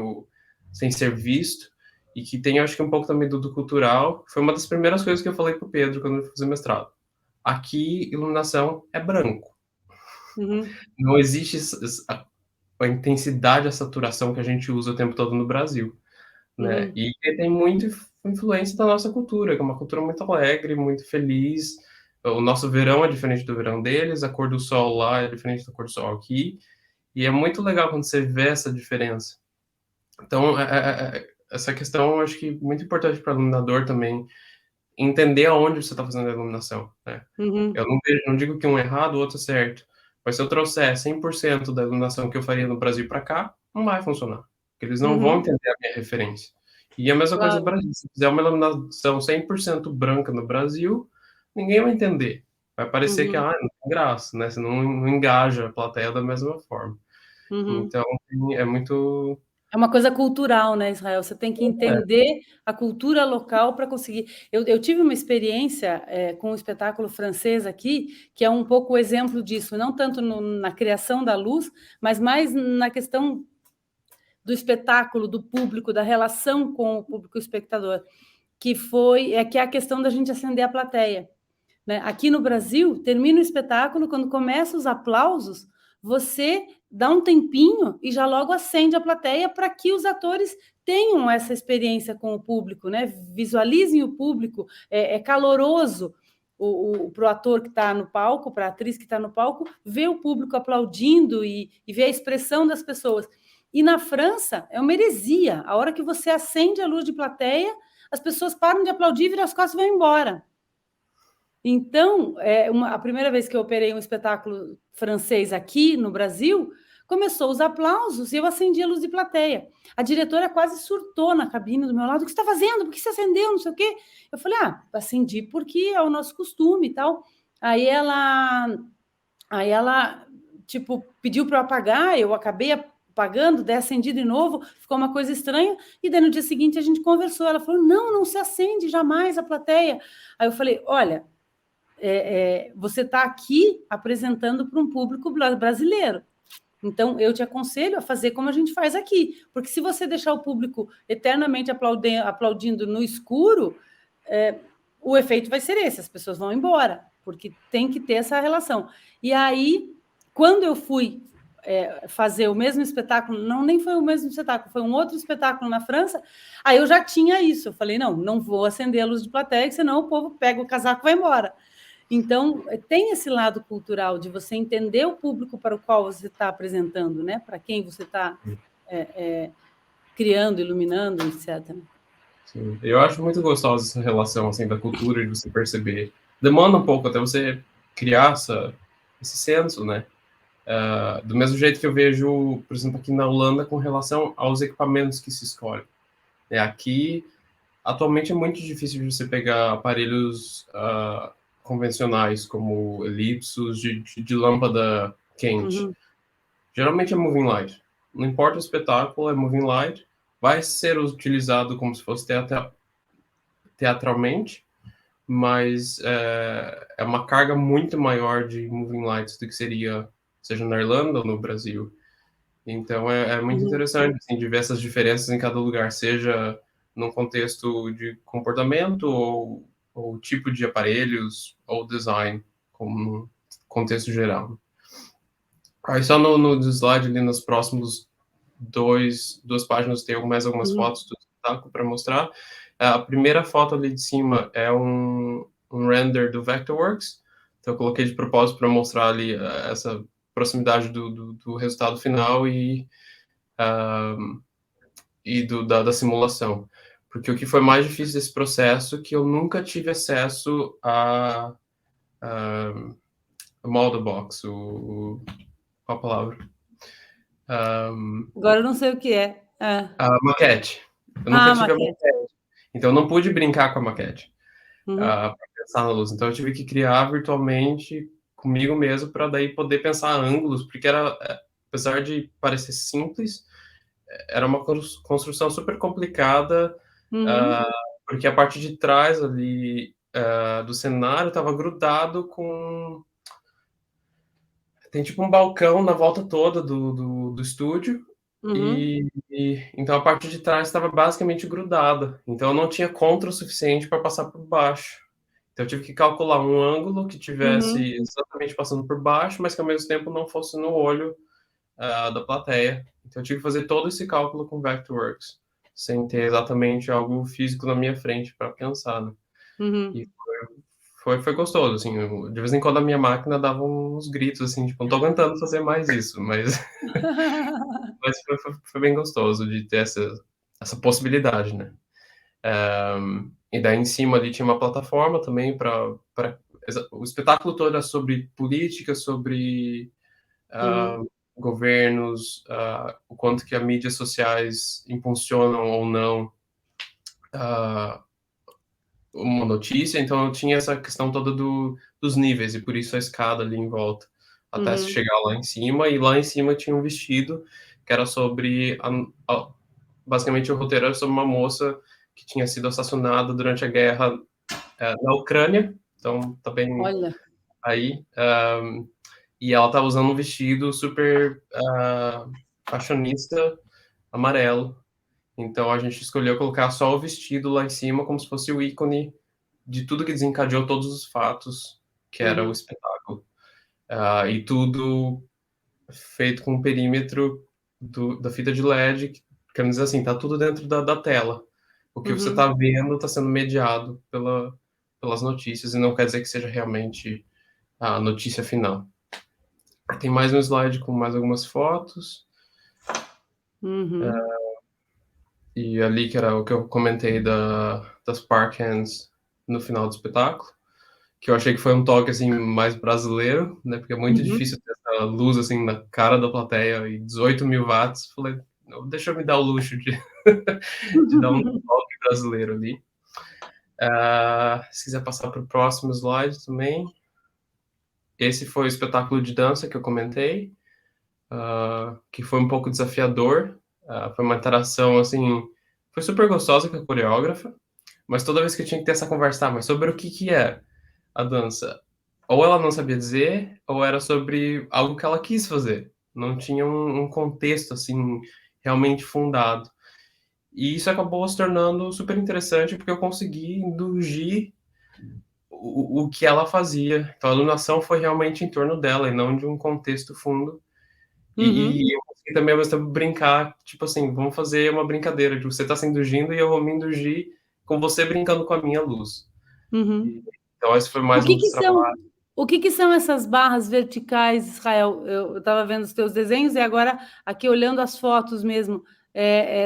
ser visto, e que tem, acho que, um pouco também do cultural. Foi uma das primeiras coisas que eu falei para o Pedro quando eu fui fazer mestrado. Aqui, iluminação é branco. Uhum. Não existe a intensidade, a saturação que a gente usa o tempo todo no Brasil, né? Uhum. E tem muita influência da nossa cultura, que é uma cultura muito alegre, muito feliz. O nosso verão é diferente do verão deles, a cor do sol lá é diferente da cor do sol aqui, e é muito legal quando você vê essa diferença. Então, essa questão eu acho que é muito importante para o iluminador também, entender aonde você está fazendo a iluminação, né? Eu Uhum. não digo que um é errado, o outro é certo. Mas se eu trouxer 100% da iluminação que eu faria no Brasil para cá, não vai funcionar. Porque eles não vão Uhum. entender a minha referência. E a mesma coisa no Claro. Brasil. Se fizer uma iluminação 100% branca no Brasil, ninguém vai entender. Vai parecer que Uhum. não tem graça, né? Você não engaja a plateia da mesma forma. Uhum. Então, é muito. É uma coisa cultural, né, Israel? Você tem que É, entender a cultura local para conseguir. Eu tive uma experiência com um espetáculo francês aqui, que é um pouco o exemplo disso, não tanto na criação da luz, mas mais na questão do espetáculo, do público, da relação com o público espectador, que é a questão da gente acender a plateia. Né? Aqui no Brasil, termina o espetáculo, quando começa os aplausos, você dá um tempinho e já logo acende a plateia para que os atores tenham essa experiência com o público, né? Visualizem o público, é caloroso para o ator que está no palco, para a atriz que está no palco, ver o público aplaudindo e ver a expressão das pessoas. E na França é uma heresia. A hora que você acende a luz de plateia, as pessoas param de aplaudir, viram as costas e vão embora. Então, a primeira vez que eu operei um espetáculo francês aqui no Brasil, começou os aplausos e eu acendi a luz de plateia. A diretora quase surtou na cabine do meu lado: o que você está fazendo? Por que você acendeu? Não sei o quê. Eu falei: acendi porque é o nosso costume e tal. Aí ela tipo, pediu para eu apagar, eu acabei apagando, daí acendi de novo, ficou uma coisa estranha, e daí no dia seguinte a gente conversou. Ela falou: não se acende jamais a plateia. Aí eu falei: olha, você está aqui apresentando para um público brasileiro. Então, eu te aconselho a fazer como a gente faz aqui, porque se você deixar o público eternamente aplaudindo no escuro, o efeito vai ser esse, as pessoas vão embora, porque tem que ter essa relação. E aí, quando eu fui fazer o mesmo espetáculo, nem foi o mesmo espetáculo, foi um outro espetáculo na França, aí eu já tinha isso, eu falei, não vou acender a luz de plateia, senão o povo pega o casaco e vai embora. Então, tem esse lado cultural de você entender o público para o qual você está apresentando, né? Para quem você está criando, iluminando, etc. sim. Eu acho muito gostosa essa relação assim da cultura de você perceber. Demanda um pouco até você criar esse senso, né? Do mesmo jeito que eu vejo, por exemplo, aqui na Holanda, com relação aos equipamentos que se escolhem. Aqui, atualmente, é muito difícil de você pegar aparelhos convencionais, como elipsos de lâmpada quente. Uhum, Geralmente é moving light. Não importa o espetáculo, é moving light. Vai ser utilizado como se fosse teatralmente, mas uma carga muito maior de moving lights do que seria, seja na Irlanda ou no Brasil. Então é muito Uhum. interessante assim, de ver essas diferenças em cada lugar, seja num contexto de comportamento ou tipo de aparelhos ou design, como no contexto geral. Aí só no slide ali nos próximos duas páginas tem mais algumas Uhum. fotos do espetáculo para mostrar. A primeira foto ali de cima é um render do Vectorworks, então eu coloquei de propósito para mostrar ali essa proximidade do resultado final da simulação. Porque o que foi mais difícil desse processo é que eu nunca tive acesso a model box, qual a palavra? Um, Agora eu não sei o que é. Ah, a maquete. Eu nunca ah, tive a maquete. maquete. Então eu não pude brincar com a maquete Uhum. para pensar na luz. Então eu tive que criar virtualmente comigo mesmo para daí poder pensar ângulos, porque apesar de parecer simples, era uma construção super complicada, Uhum. uh, porque a parte de trás ali do cenário estava grudado com. Tem tipo um balcão na volta toda do estúdio, Uhum. então a parte de trás estava basicamente grudada. Então eu não tinha contra o suficiente para passar por baixo. Então eu tive que calcular um ângulo que tivesse Uhum. exatamente passando por baixo, mas que ao mesmo tempo não fosse no olho da plateia. Então eu tive que fazer todo esse cálculo com Vectorworks, sem ter exatamente algo físico na minha frente para pensar, né? E Uhum. foi gostoso, assim, de vez em quando a minha máquina dava uns gritos, assim, tipo, não tô aguentando fazer mais isso, mas, mas foi bem gostoso de ter essa possibilidade, né? E daí em cima ali tinha uma plataforma também para o espetáculo todo era sobre política, sobre Uhum. governos, o quanto que as mídias sociais impulsionam ou não uh, uma notícia, então eu tinha essa questão toda dos níveis, e por isso a escada ali em volta, até Uhum. chegar lá em cima, e lá em cima tinha um vestido que era sobre, basicamente o roteiro era sobre uma moça que tinha sido assassinada durante a guerra na Ucrânia, então tá bem Olha. aí, e ela tava usando um vestido super fashionista amarelo, então a gente escolheu colocar só o vestido lá em cima, como se fosse o ícone de tudo que desencadeou todos os fatos, que era o Uhum. espetáculo. E tudo feito com o perímetro da fita de LED, que, quer dizer assim, tá tudo dentro da tela. O que você Uhum. está vendo está sendo mediado pelas notícias, e não quer dizer que seja realmente a notícia final. Tem mais um slide com mais algumas fotos. Uhum. E ali que era o que eu comentei das park hands no final do espetáculo, que eu achei que foi um toque assim mais brasileiro, né? Porque é muito Uhum. difícil ter essa luz assim na cara da plateia e 18 mil watts. Falei, deixa eu me dar o luxo de, de dar um toque brasileiro ali. Se quiser passar para o próximo slide também. Esse foi o espetáculo de dança que eu comentei, que foi um pouco desafiador. Foi uma interação assim, foi super gostosa com a coreógrafa, mas toda vez que eu tinha que ter essa conversa, mas sobre o que é a dança? Ou ela não sabia dizer, ou era sobre algo que ela quis fazer. Não tinha um contexto, assim, realmente fundado. E isso acabou se tornando super interessante, porque eu consegui indulgir o que ela fazia. Então, a iluminação foi realmente em torno dela, e não de um contexto fundo. Uhum. E eu consegui também, ao mesmo tempo, brincar, tipo assim, vamos fazer uma brincadeira, de você tá se induzindo e eu vou me indulgir com você brincando com a minha luz. Uhum. E, então, esse foi O mais que um que dos trabalhos. são, o que que são essas barras verticais, Israel? Eu estava vendo os teus desenhos e agora aqui olhando as fotos mesmo,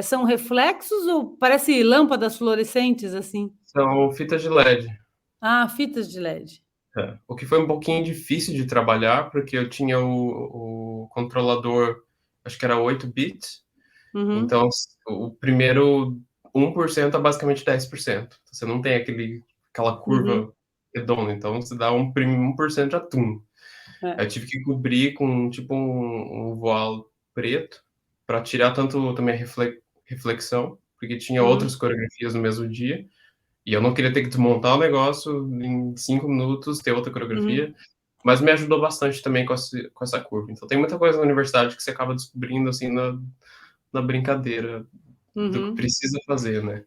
são reflexos ou parece lâmpadas fluorescentes assim? São fitas de LED. Ah, fitas de LED. O que foi um pouquinho difícil de trabalhar, porque eu tinha o controlador, acho que era 8 bits, Uhum. então o primeiro 1% é basicamente 10%. Você não tem aquela Uhum. curva redonda, então você dá 1% de atum. É. Aí eu tive que cobrir com tipo um voal preto, para tirar tanto também a reflexão, porque tinha Uhum. outras coreografias no mesmo dia, e eu não queria ter que desmontar o negócio em 5 minutos, ter outra Uhum. coreografia. Mas me ajudou bastante também com essa curva. Então tem muita coisa na universidade que você acaba descobrindo assim na brincadeira do que Uhum. precisa fazer, né?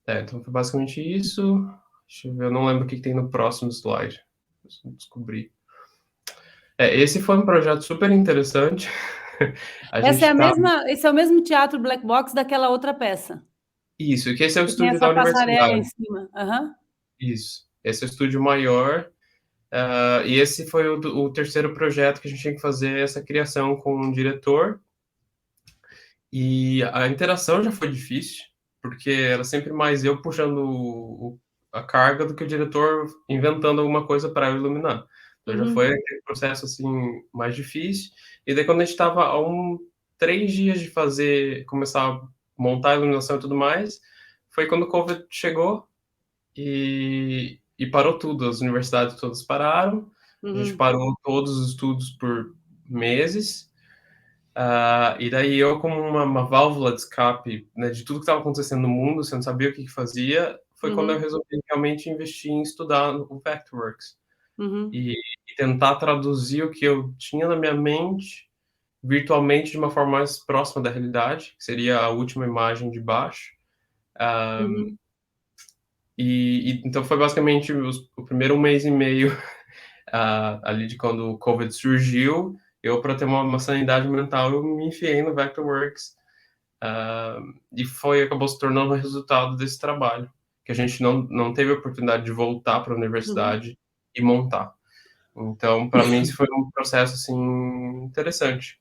Então foi basicamente isso. Deixa eu ver, eu não lembro o que tem no próximo slide. Descobri. Esse foi um projeto super interessante. A gente tá. Esse é o mesmo teatro Black Box daquela outra peça. Isso, que esse é o Que tem estúdio da essa passarela em universidade. cima. Aham. Isso. Esse é o estúdio maior. E esse foi o terceiro projeto que a gente tinha que fazer essa criação com um diretor. E a interação já foi difícil, porque era sempre mais eu puxando a carga do que o diretor inventando alguma coisa para eu iluminar. Então já foi Uhum. aquele processo assim mais difícil. E daí quando a gente estava a 3 dias de começar a montar a iluminação e tudo mais, foi quando o COVID chegou e parou tudo. As universidades todas pararam, a gente Uhum. parou todos os estudos por meses. E daí eu, como uma válvula de escape, né, de tudo que estava acontecendo no mundo, você não sabia o que fazia, foi quando eu Uhum. resolvi realmente investir em estudar o Vectorworks Uhum. e tentar traduzir o que eu tinha na minha mente virtualmente de uma forma mais próxima da realidade, que seria a última imagem de baixo. Ah, Uhum. então foi basicamente o primeiro 1 mês e meio ali de quando o COVID surgiu. Eu, para ter uma sanidade mental, eu me enfiei no Vectorworks. E acabou se tornando o resultado desse trabalho, que a gente não teve a oportunidade de voltar para a Uhum. universidade e montar. Então, para mim, isso foi um processo assim interessante,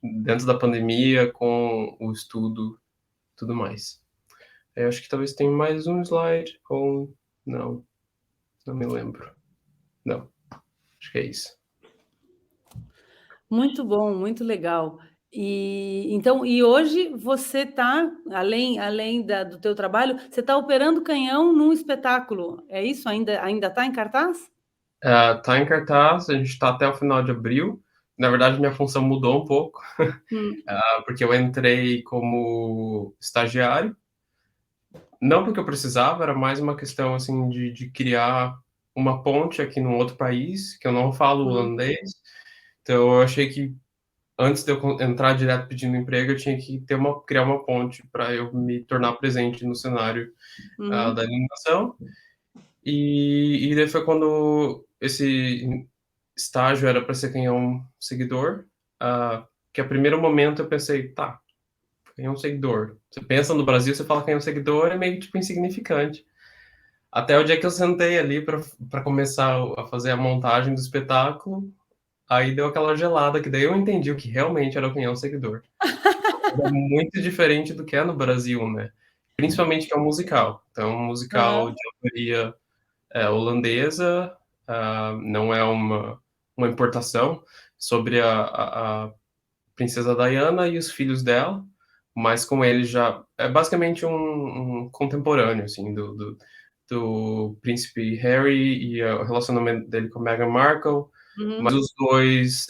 dentro da pandemia, com o estudo, tudo mais. Eu acho que talvez tenha mais um slide ou não, não me lembro. Não, acho que é isso. Muito bom, muito legal. E então, e hoje você está, do teu trabalho, você está operando canhão num espetáculo. É isso? Ainda está em cartaz? Tá em cartaz, a gente está até o final de abril. Na verdade, minha função mudou um pouco, Hum. porque eu entrei como estagiário. Não porque eu precisava, era mais uma questão assim de criar uma ponte aqui num outro país, que eu não falo Uhum. holandês. Então eu achei que antes de eu entrar direto pedindo emprego, eu tinha que criar uma ponte para eu me tornar presente no cenário da Uhum. animação. E daí foi quando esse estágio era para ser canhão seguidor, que a primeiro momento eu pensei, tá, canhão seguidor. Você pensa no Brasil, você fala canhão seguidor, é meio tipo insignificante. Até o dia que eu sentei ali para começar a fazer a montagem do espetáculo, aí deu aquela gelada, que daí eu entendi o que realmente era o canhão seguidor. É muito diferente do que é no Brasil, né? Principalmente que é um musical. Então, um musical Aham. de autoria holandesa, não é uma importação sobre a princesa Diana e os filhos dela, mas com ele já é basicamente um contemporâneo assim do príncipe Harry e o relacionamento dele com Meghan Markle, mas Uhum. os dois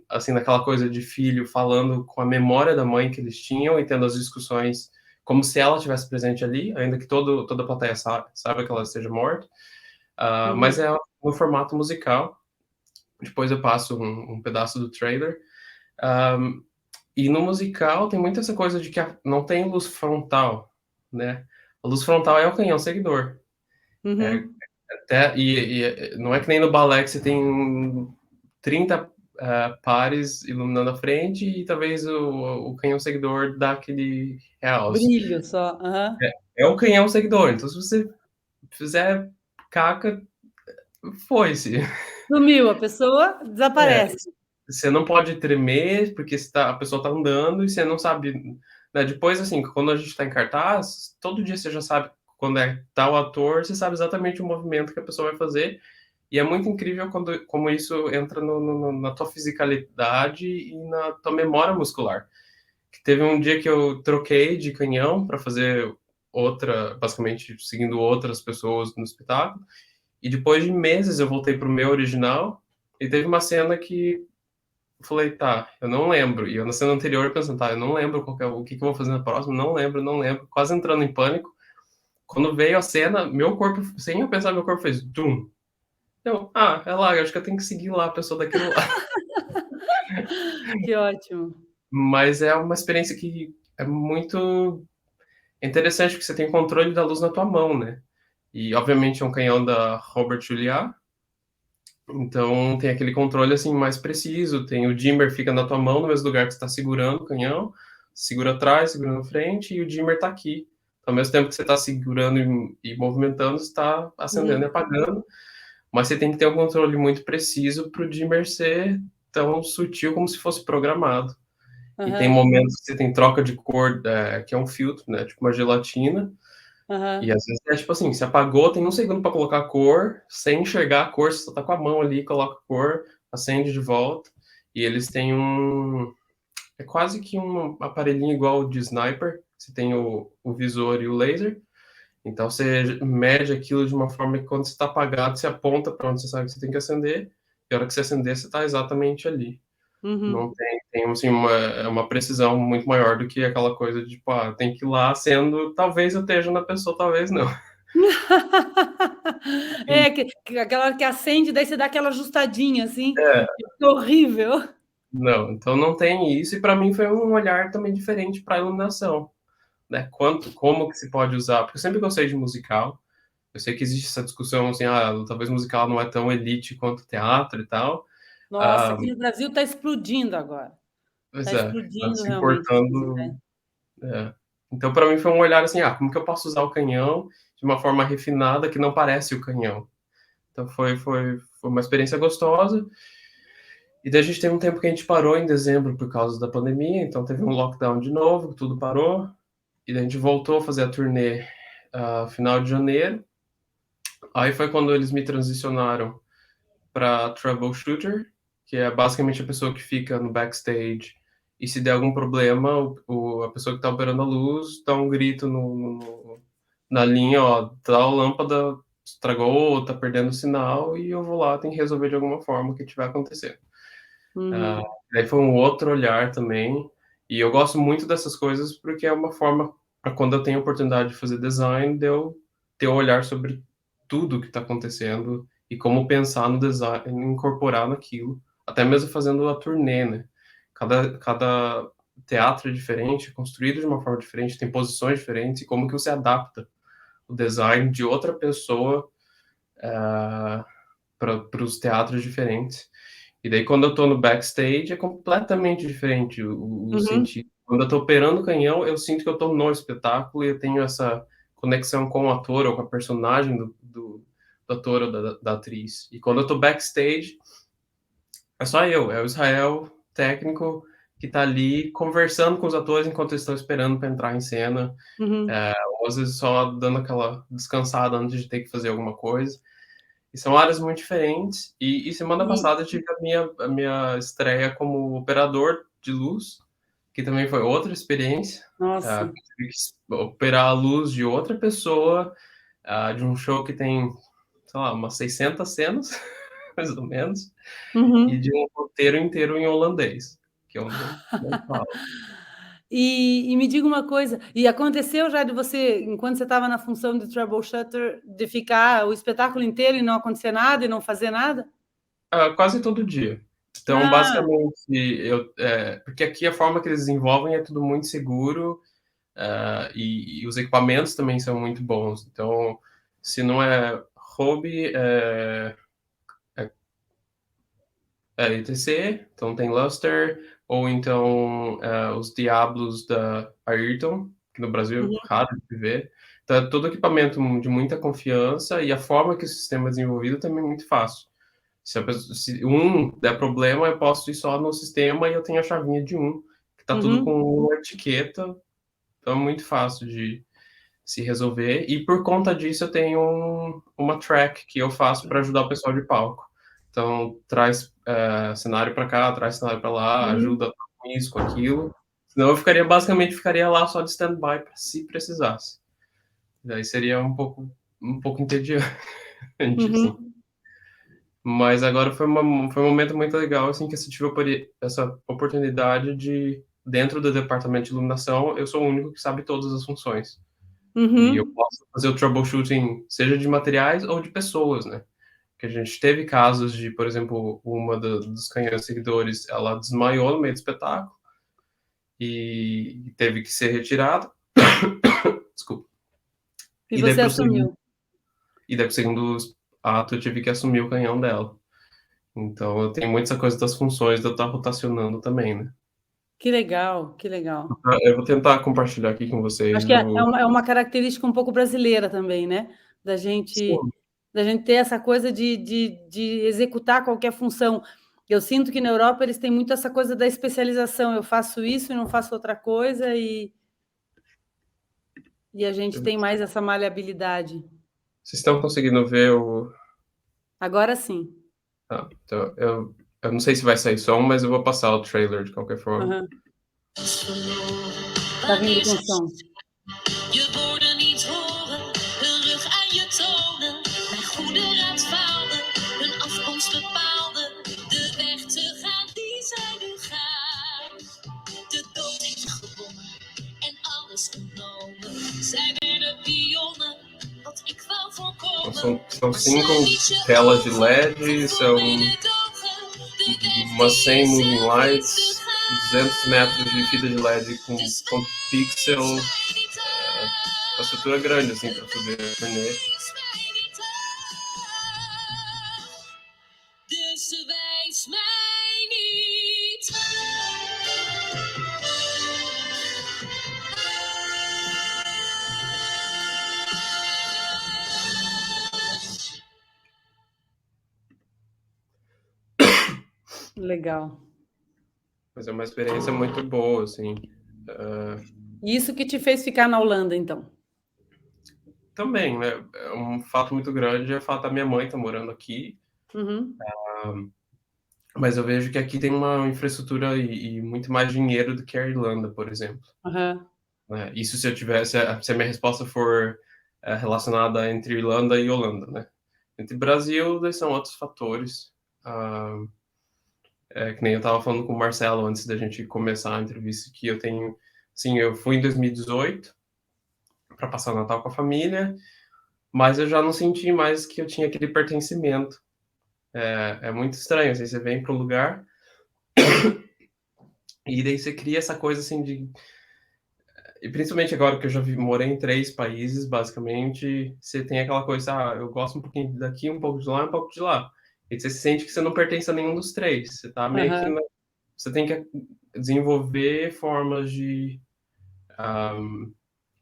assim naquela coisa de filho falando com a memória da mãe que eles tinham e tendo as discussões como se ela tivesse presente ali, ainda que toda a plateia saiba que ela esteja morta. Mas Uhum. é no formato musical. Depois eu passo um pedaço do trailer. Um, e no musical tem muito essa coisa de que não tem luz frontal, né? A luz frontal é o canhão seguidor. É, Uhum. e não é que nem no balé que você tem 30 pares iluminando a frente e talvez o canhão seguidor dá aquele realce. Brilho só. Aham. É o canhão seguidor. Então, se você fizer caca, foi-se. Sumiu, a pessoa É, desaparece. você não pode tremer, porque a pessoa está andando e você não sabe. Né? Depois, assim, quando a gente está em cartaz, todo dia você já sabe quando é tal ator, você sabe exatamente o movimento que a pessoa vai fazer. E é muito incrível como isso entra na tua fisicalidade e na tua memória muscular. Que teve um dia que eu troquei de canhão para fazer outra, basicamente seguindo outras pessoas no espetáculo. E depois de meses eu voltei pro meu original e teve uma cena que eu falei, tá, eu não lembro. E eu na cena anterior pensando, tá, eu não lembro o que eu vou fazer na próxima, não lembro, não lembro. Quase entrando em pânico. Quando veio a cena, meu corpo, sem eu pensar, meu corpo fez tum. Eu, é lá, eu acho que eu tenho que seguir lá a pessoa daquele lá. Que ótimo. Mas é uma experiência que é muito interessante, porque você tem controle da luz na tua mão, né? E, obviamente, é um canhão da Robert Juliá, então tem aquele controle, assim, mais preciso. Tem o dimmer fica na tua mão, no mesmo lugar que você está segurando o canhão, segura atrás, segura na frente, e o dimmer está aqui. Então, ao mesmo tempo que você está segurando e movimentando, você está acendendo e Uhum. apagando, mas você tem que ter um controle muito preciso para o dimmer ser tão sutil como se fosse programado. E tem Aham, momentos que você tem troca de cor, que é um filtro, né? Tipo uma gelatina. E aham. às vezes é tipo assim, se apagou, tem um segundo para colocar a cor, sem enxergar a cor, você só tá com a mão ali, coloca a cor, acende de volta. E eles têm é quase que um aparelhinho igual o de sniper. Você tem o visor e o laser. Então você mede aquilo de uma forma que quando você está apagado, você aponta para onde você sabe que você tem que acender. E a hora que você acender, você está exatamente ali. Não Uhum. tem assim, uma precisão muito maior do que aquela coisa de, tipo, tem que ir lá sendo, talvez eu esteja na pessoa, talvez não. E, É, aquela que acende, daí você dá aquela ajustadinha, assim, é, que fica horrível. não, então não tem isso, e para mim foi um olhar também diferente para a iluminação, né? Como que se pode usar, porque eu sempre gostei de musical, eu sei que existe essa discussão, assim, talvez musical não é tão elite quanto teatro e tal, Nossa, ah, aqui no Brasil está explodindo agora. pois Está tá explodindo se realmente os importando. musicais. É. Então, para mim, foi um olhar assim: como que eu posso usar o canhão de uma forma refinada que não parece o canhão? Então, foi uma experiência gostosa. E daí a gente teve um tempo que a gente parou em dezembro por causa da pandemia, então teve um lockdown de novo, tudo parou. E daí a gente voltou a fazer a turnê final de janeiro. Aí foi quando eles me transicionaram para troubleshooter, que é basicamente a pessoa que fica no backstage e se der algum problema, a pessoa que está operando a luz dá um grito na linha, ó, tal lâmpada estragou, tá perdendo o sinal e eu vou lá, tem que resolver de alguma forma o que tiver acontecendo. Ah, Uhum, daí foi um outro olhar também, e eu gosto muito dessas coisas porque é uma forma para quando eu tenho a oportunidade de fazer design, de eu ter um olhar sobre tudo que está acontecendo e como pensar no design, incorporar naquilo, até mesmo fazendo a turnê, né? Cada teatro é diferente, construído de uma forma diferente, tem posições diferentes, e como que você adapta o design de outra pessoa para os teatros diferentes. E daí, quando eu tô no backstage, é completamente diferente o uhum, sentido. Quando eu tô operando o canhão, eu sinto que eu tô no espetáculo e eu tenho essa conexão com o ator ou com a personagem do ator ou da atriz. E quando eu tô backstage, é só eu, é o Israel, técnico, que tá ali conversando com os atores enquanto eles estão esperando para entrar em cena. uhum, Ou às vezes só dando aquela descansada antes de ter que fazer alguma coisa. E são áreas muito diferentes. E semana e, passada eu tive a minha estreia como operador de luz, que também foi outra experiência. nossa. Tive que operar a luz de outra pessoa, de um show que tem, sei lá, umas 600 cenas, mais ou menos, e Uhum. de um roteiro inteiro em holandês, que eu não falo. E me diga uma coisa, e aconteceu já de você, enquanto você estava na função de troubleshooter, de ficar o espetáculo inteiro e não acontecer nada e não fazer nada? Quase todo dia. Então, Ah, basicamente, porque aqui a forma que eles desenvolvem é tudo muito seguro. E os equipamentos também são muito bons. Então, se não é Hobby, é ETC, então tem Luster, ou então os Diablos da Ayrton, que no Brasil uhum, é raro de ver. Então, é todo equipamento de muita confiança e a forma que o sistema é desenvolvido também é muito fácil. Se um der problema, eu posso ir só no sistema e eu tenho a chavinha de um, que está tudo com uhum, uma etiqueta, então é muito fácil de se resolver. E por conta disso, eu tenho uma track que eu faço para ajudar o pessoal de palco. Então, traz cenário para cá, traz cenário para lá, uhum, ajuda com isso, com aquilo. Senão eu basicamente ficaria lá só de stand-by se precisasse. Daí seria um pouco entediante, assim. uhum, Mas agora foi um momento muito legal, assim, que eu tive essa oportunidade de, dentro do departamento de iluminação, eu sou o único que sabe todas as funções. E eu uhum, posso fazer o troubleshooting, seja de materiais ou de pessoas, né? que a gente teve casos de, por exemplo, uma dos canhões seguidores, ela desmaiou no meio do espetáculo e teve que ser retirada. Desculpa. E E daí você pro segundo, assumiu. e daí pro segundo ato eu tive que assumir o canhão dela. Então eu tenho muito essa coisa das funções de eu estar rotacionando também, né? Que legal, que legal. Eu vou tentar compartilhar aqui com vocês Acho que é o. é uma característica um pouco brasileira também, né? Da gente Sim, da gente ter essa coisa de executar qualquer função. Eu sinto que na Europa eles têm muito essa coisa da especialização. Eu faço isso e não faço outra coisa, e a gente tem mais essa maleabilidade. vocês estão conseguindo ver o. Agora sim. Ah, então, eu não sei se vai sair som, mas eu vou passar o trailer de qualquer forma. Aham. Tá vindo com som. Je woorden niet horen, hun rug aan je tonen. Mijn goede raadvaarden, hun afkomst bepaalden. De weg te gaan die zij nu gaan. De dood heeft gewonnen en alles ontnomen. Zij werden pionnen, wat ik wou voorkomen. São 5 telas de LED, são umas 100 moving lights, 200 metros de fita de LED com pixel, uma estrutura grande assim para fazer a turnê. Dus wijs mij niet. Legal. Mas é uma experiência muito boa, assim. E isso que te fez ficar na Holanda, então? Também, né? É um fato muito grande é o fato da minha mãe estar morando aqui, Uhum. mas eu vejo que aqui tem uma infraestrutura e muito mais dinheiro do que a Irlanda, por exemplo. Aham. Né? Isso se eu tivesse, se a minha resposta for relacionada entre Irlanda e Holanda, né? Entre Brasil, daí são outros fatores. Que nem eu estava falando com o Marcelo antes da gente começar a entrevista, que eu tenho, sim, eu fui em 2018 para passar o Natal com a família, mas eu já não senti mais que eu tinha aquele pertencimento. É muito estranho, assim, você vem para um lugar e daí você cria essa coisa assim de. E principalmente agora que eu já morei em 3 países, basicamente, você tem aquela coisa, eu gosto um pouquinho daqui, um pouco de lá, um pouco de lá. E você sente que você não pertence a nenhum dos três. Você tá meio que. Aham. Você tem que desenvolver formas de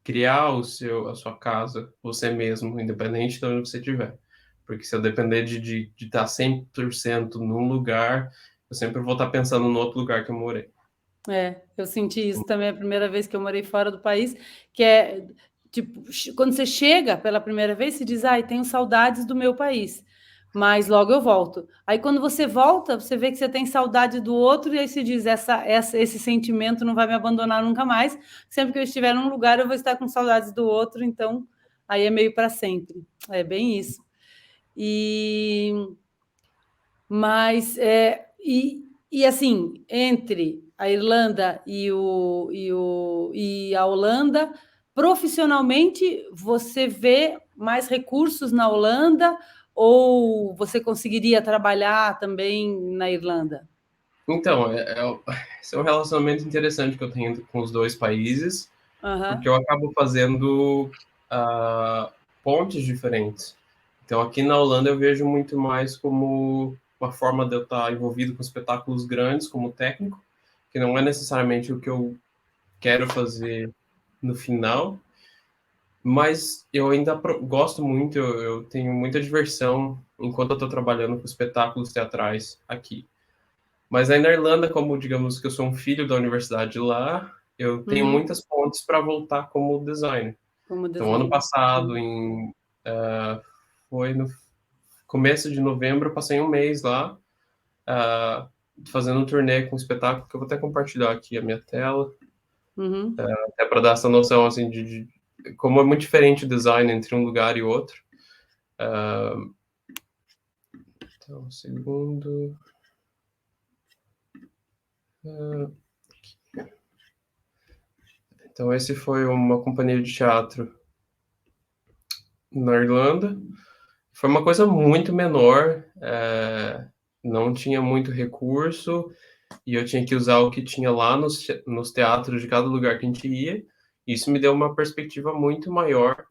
criar a sua casa, você mesmo, independente de onde você estiver. Porque se eu depender de estar 100% num lugar, eu sempre vou estar pensando no outro lugar que eu morei. É, eu senti isso também a primeira vez que eu morei fora do país, que é tipo, quando você chega pela primeira vez, se diz, ai, tenho saudades do meu país, mas logo eu volto. Aí quando você volta, você vê que você tem saudade do outro, e aí se diz, esse sentimento não vai me abandonar nunca mais. Sempre que eu estiver num lugar, eu vou estar com saudades do outro, então aí é meio para sempre. É bem isso. E mas e assim, entre a Irlanda e a Holanda, profissionalmente, você vê mais recursos na Holanda ou você conseguiria trabalhar também na Irlanda? Então, esse é um relacionamento interessante que eu tenho com os 2 países, porque Aham, eu acabo fazendo pontes diferentes. Então, aqui na Holanda eu vejo muito mais como uma forma de eu estar envolvido com espetáculos grandes como técnico, que não é necessariamente o que eu quero fazer no final, mas eu ainda gosto muito, eu tenho muita diversão enquanto eu estou trabalhando com espetáculos teatrais aqui. Mas aí na Irlanda, como digamos que eu sou um filho da universidade lá, eu tenho uhum, muitas pontes para voltar como designer. como Então, ano designer. passado, foi no começo de novembro, eu passei um mês lá, uh, fazendo um turnê com um espetáculo, que eu vou até compartilhar aqui a minha tela, Uhum, até para dar essa noção assim, de como é muito diferente o design entre um lugar e outro. Então, um segundo. Então, esse foi uma companhia de teatro na Irlanda. Foi uma coisa muito menor, não tinha muito recurso, e eu tinha que usar o que tinha lá nos teatros de cada lugar que a gente ia. Isso me deu uma perspectiva muito maior,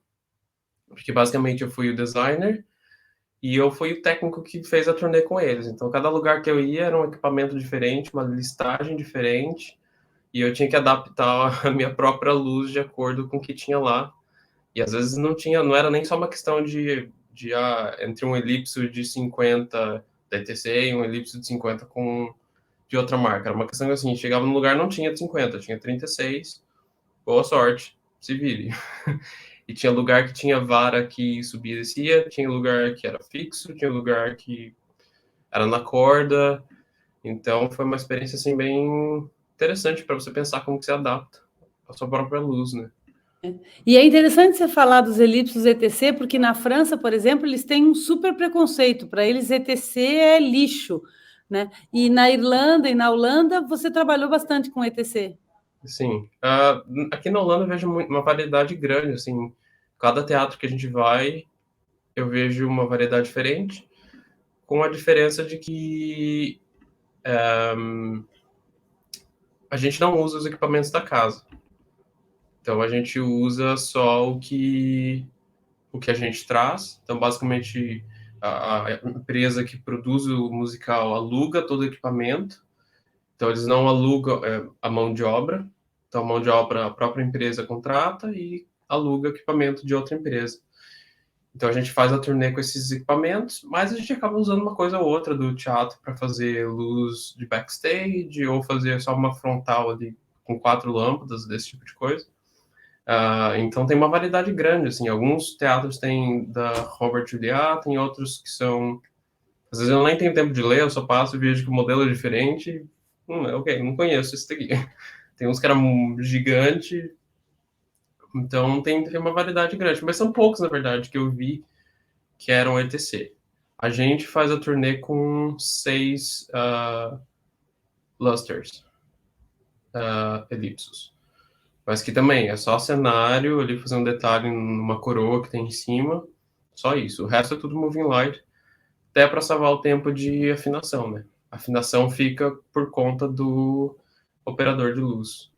porque basicamente eu fui o designer e eu fui o técnico que fez a turnê com eles. Então, cada lugar que eu ia era um equipamento diferente, uma listagem diferente, e eu tinha que adaptar a minha própria luz de acordo com o que tinha lá. E às vezes não era nem só uma questão entre um elipso de 50 da ETC e um elipso de 50 de outra marca. Era uma questão que, assim, chegava no lugar, não tinha 50, tinha 36. Boa sorte, se vire. E tinha lugar que tinha vara que subia e descia, tinha lugar que era fixo, tinha lugar que era na corda. Então foi uma experiência, assim, bem interessante para você pensar como que se adapta à sua própria luz, né? E é interessante você falar dos elipsos ETC, porque na França, por exemplo, eles têm um super preconceito. Para eles, ETC é lixo, né? E na Irlanda e na Holanda, você trabalhou bastante com ETC. Sim. Aqui na Holanda eu vejo uma variedade grande, assim. Cada teatro que a gente vai, eu vejo uma variedade diferente, com a diferença de que a gente não usa os equipamentos da casa. Então a gente usa só o que a gente traz. Então, basicamente, a empresa que produz o musical aluga todo o equipamento. Então, eles não alugam a mão de obra. Então, a mão de obra a própria empresa contrata e aluga equipamento de outra empresa. Então, a gente faz a turnê com esses equipamentos, mas a gente acaba usando uma coisa ou outra do teatro para fazer luz de backstage ou fazer só uma frontal ali com 4 lâmpadas, desse tipo de coisa. Então tem uma variedade grande, assim, alguns teatros têm da Robert Juliá, tem outros que são, às vezes eu nem tenho tempo de ler, eu só passo e vejo que o modelo é diferente, ok, não conheço esse daqui. Tem uns que eram gigante, então tem uma variedade grande, mas são poucos, na verdade, que eu vi que eram ETC. A gente faz a turnê com 6 lusters, elipsos. Mas que também é só cenário, ali fazer um detalhe numa coroa que tem em cima, só isso. O resto é tudo moving light, até para salvar o tempo de afinação, né? A afinação fica por conta do operador de luz.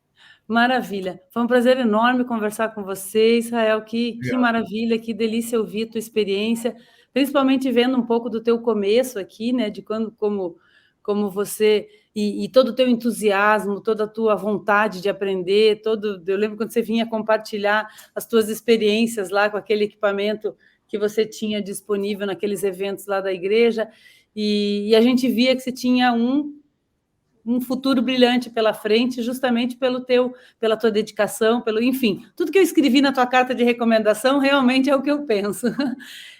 Maravilha. Foi um prazer enorme conversar com você, Israel. Que Obrigado. maravilha, que delícia ouvir tua experiência, principalmente vendo um pouco do teu começo aqui, né? De quando, como você e todo o teu entusiasmo, toda a tua vontade de aprender, eu lembro quando você vinha compartilhar as tuas experiências lá com aquele equipamento que você tinha disponível naqueles eventos lá da igreja, e a gente via que você tinha um futuro brilhante pela frente, justamente pela tua dedicação, enfim, tudo que eu escrevi na tua carta de recomendação realmente é o que eu penso.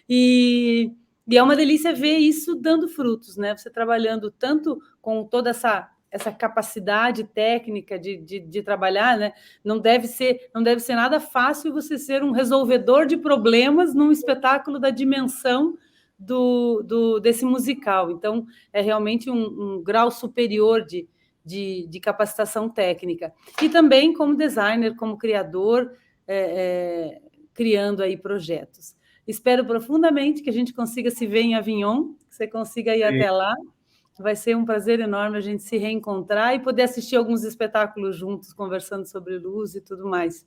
E, e é uma delícia ver isso dando frutos, né? Você trabalhando tanto com toda essa capacidade técnica de trabalhar, né? Não deve ser nada fácil você ser um resolvedor de problemas num espetáculo da dimensão desse musical. Então, é realmente um grau superior de capacitação técnica. E também como designer, como criador, criando aí projetos. Espero profundamente que a gente consiga se ver em Avignon, que você consiga ir até lá. Vai ser um prazer enorme a gente se reencontrar e poder assistir alguns espetáculos juntos, conversando sobre luz e tudo mais.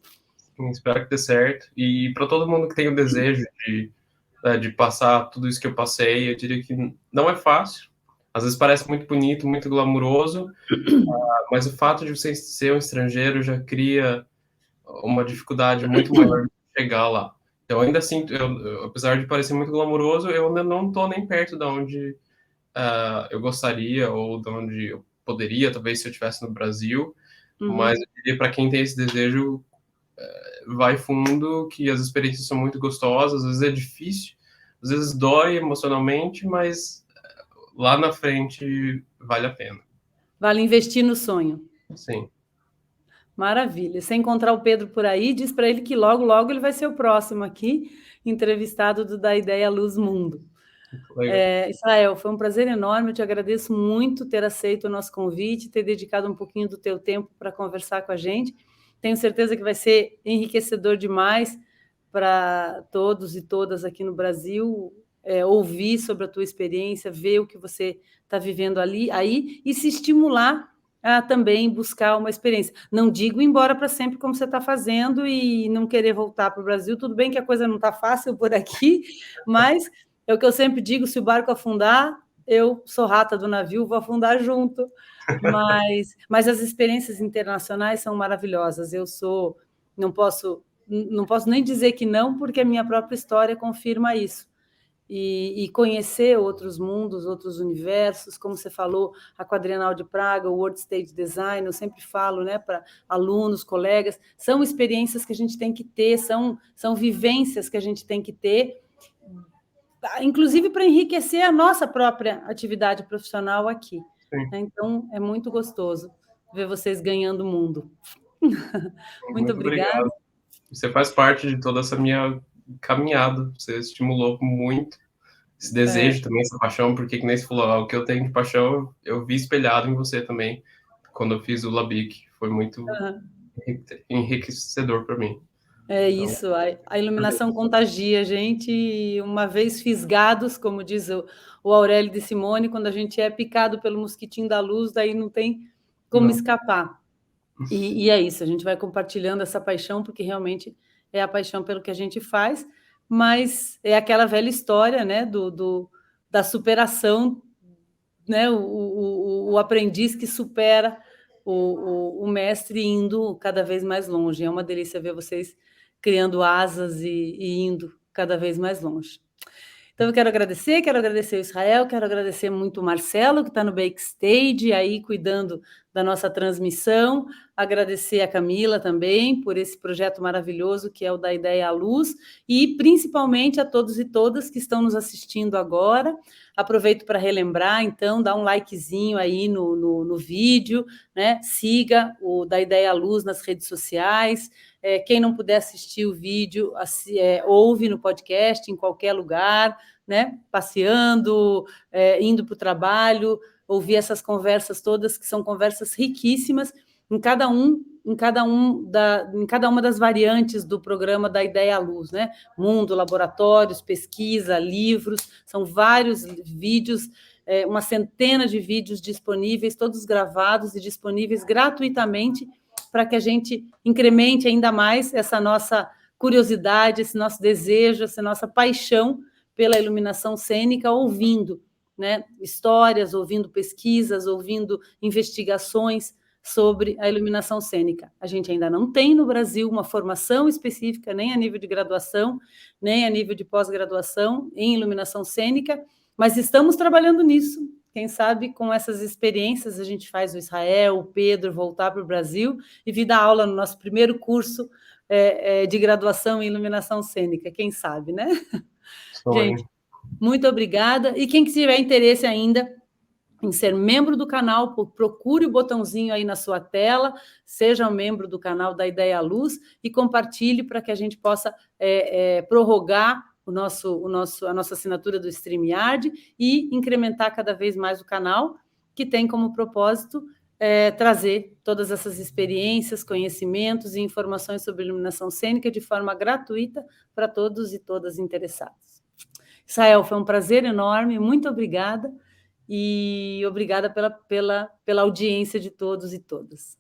Espero que dê certo. E para todo mundo que tem o desejo de passar tudo isso que eu passei, eu diria que não é fácil. Às vezes parece muito bonito, muito glamuroso, mas o fato de você ser um estrangeiro já cria uma dificuldade muito maior de chegar lá. Eu ainda sinto, apesar de parecer muito glamuroso, eu ainda não estou nem perto de onde eu gostaria ou de onde eu poderia, talvez se eu estivesse no Brasil. Mas eu diria para quem tem esse desejo, vai fundo, que as experiências são muito gostosas, às vezes é difícil, às vezes dói emocionalmente, mas lá na frente vale a pena. Vale investir no sonho. Sim. Maravilha. Se encontrar o Pedro por aí, diz para ele que logo, logo ele vai ser o próximo aqui, entrevistado da Ideia Luz Mundo. Israel, foi um prazer enorme, eu te agradeço muito ter aceito o nosso convite, ter dedicado um pouquinho do teu tempo para conversar com a gente. Tenho certeza que vai ser enriquecedor demais para todos e todas aqui no Brasil, ouvir sobre a tua experiência, ver o que você está vivendo aí, e se estimular a também buscar uma experiência. Não digo ir embora para sempre como você está fazendo e não querer voltar para o Brasil. Tudo bem que a coisa não está fácil por aqui, mas é o que eu sempre digo, se o barco afundar, eu sou rata do navio, vou afundar junto. Mas as experiências internacionais são maravilhosas. Não posso nem dizer que não, porque a minha própria história confirma isso. E conhecer outros mundos, outros universos, como você falou, a Quadrienal de Praga, o World Stage Design, eu sempre falo, né, para alunos, colegas, são experiências que a gente tem que ter, são vivências que a gente tem que ter, inclusive para enriquecer a nossa própria atividade profissional aqui. Né? Então, é muito gostoso ver vocês ganhando o mundo. Muito obrigada. Obrigado. Você faz parte de toda essa minha caminhada, você estimulou muito esse desejo também, essa paixão, porque que nem você falou, o que eu tenho de paixão, eu vi espelhado em você também, quando eu fiz o Labic, foi muito enriquecedor para mim. É então, isso, a iluminação contagia a gente, e uma vez fisgados, como diz o Aurélio de Simone, quando a gente é picado pelo mosquitinho da luz, daí não tem como escapar. E é isso, a gente vai compartilhando essa paixão, porque realmente é a paixão pelo que a gente faz, mas é aquela velha história, né, da superação, né, o aprendiz que supera o mestre indo cada vez mais longe. É uma delícia ver vocês criando asas e indo cada vez mais longe. Então, eu quero agradecer o Israel, quero agradecer muito o Marcelo, que está no backstage, aí cuidando da nossa transmissão, agradecer a Camila também por esse projeto maravilhoso que é o da Ideia à Luz, e principalmente a todos e todas que estão nos assistindo agora. Aproveito para relembrar, então, dá um likezinho aí no vídeo, né? Siga o da Ideia à Luz nas redes sociais. Quem não puder assistir o vídeo, ouve no podcast, em qualquer lugar, né? Passeando, indo para o trabalho, ouvir essas conversas todas, que são conversas riquíssimas, em cada uma das variantes do programa da Ideia à Luz, né? Mundo, laboratórios, pesquisa, livros, são vários vídeos, uma centena de vídeos disponíveis, todos gravados e disponíveis gratuitamente, para que a gente incremente ainda mais essa nossa curiosidade, esse nosso desejo, essa nossa paixão pela iluminação cênica, ouvindo, né, histórias, ouvindo pesquisas, ouvindo investigações sobre a iluminação cênica. A gente ainda não tem no Brasil uma formação específica, nem a nível de graduação, nem a nível de pós-graduação em iluminação cênica, mas estamos trabalhando nisso. Quem sabe com essas experiências a gente faz o Israel, o Pedro voltar para o Brasil e vir dar aula no nosso primeiro curso de graduação em iluminação cênica, quem sabe, né? Gente, muito obrigada. E quem tiver interesse ainda em ser membro do canal, procure o botãozinho aí na sua tela, seja um membro do canal da Ideia à Luz e compartilhe para que a gente possa prorrogar a nossa assinatura do StreamYard e incrementar cada vez mais o canal, que tem como propósito trazer todas essas experiências, conhecimentos e informações sobre iluminação cênica de forma gratuita para todos e todas interessados. Israel, foi um prazer enorme, muito obrigada, e obrigada pela audiência de todos e todas.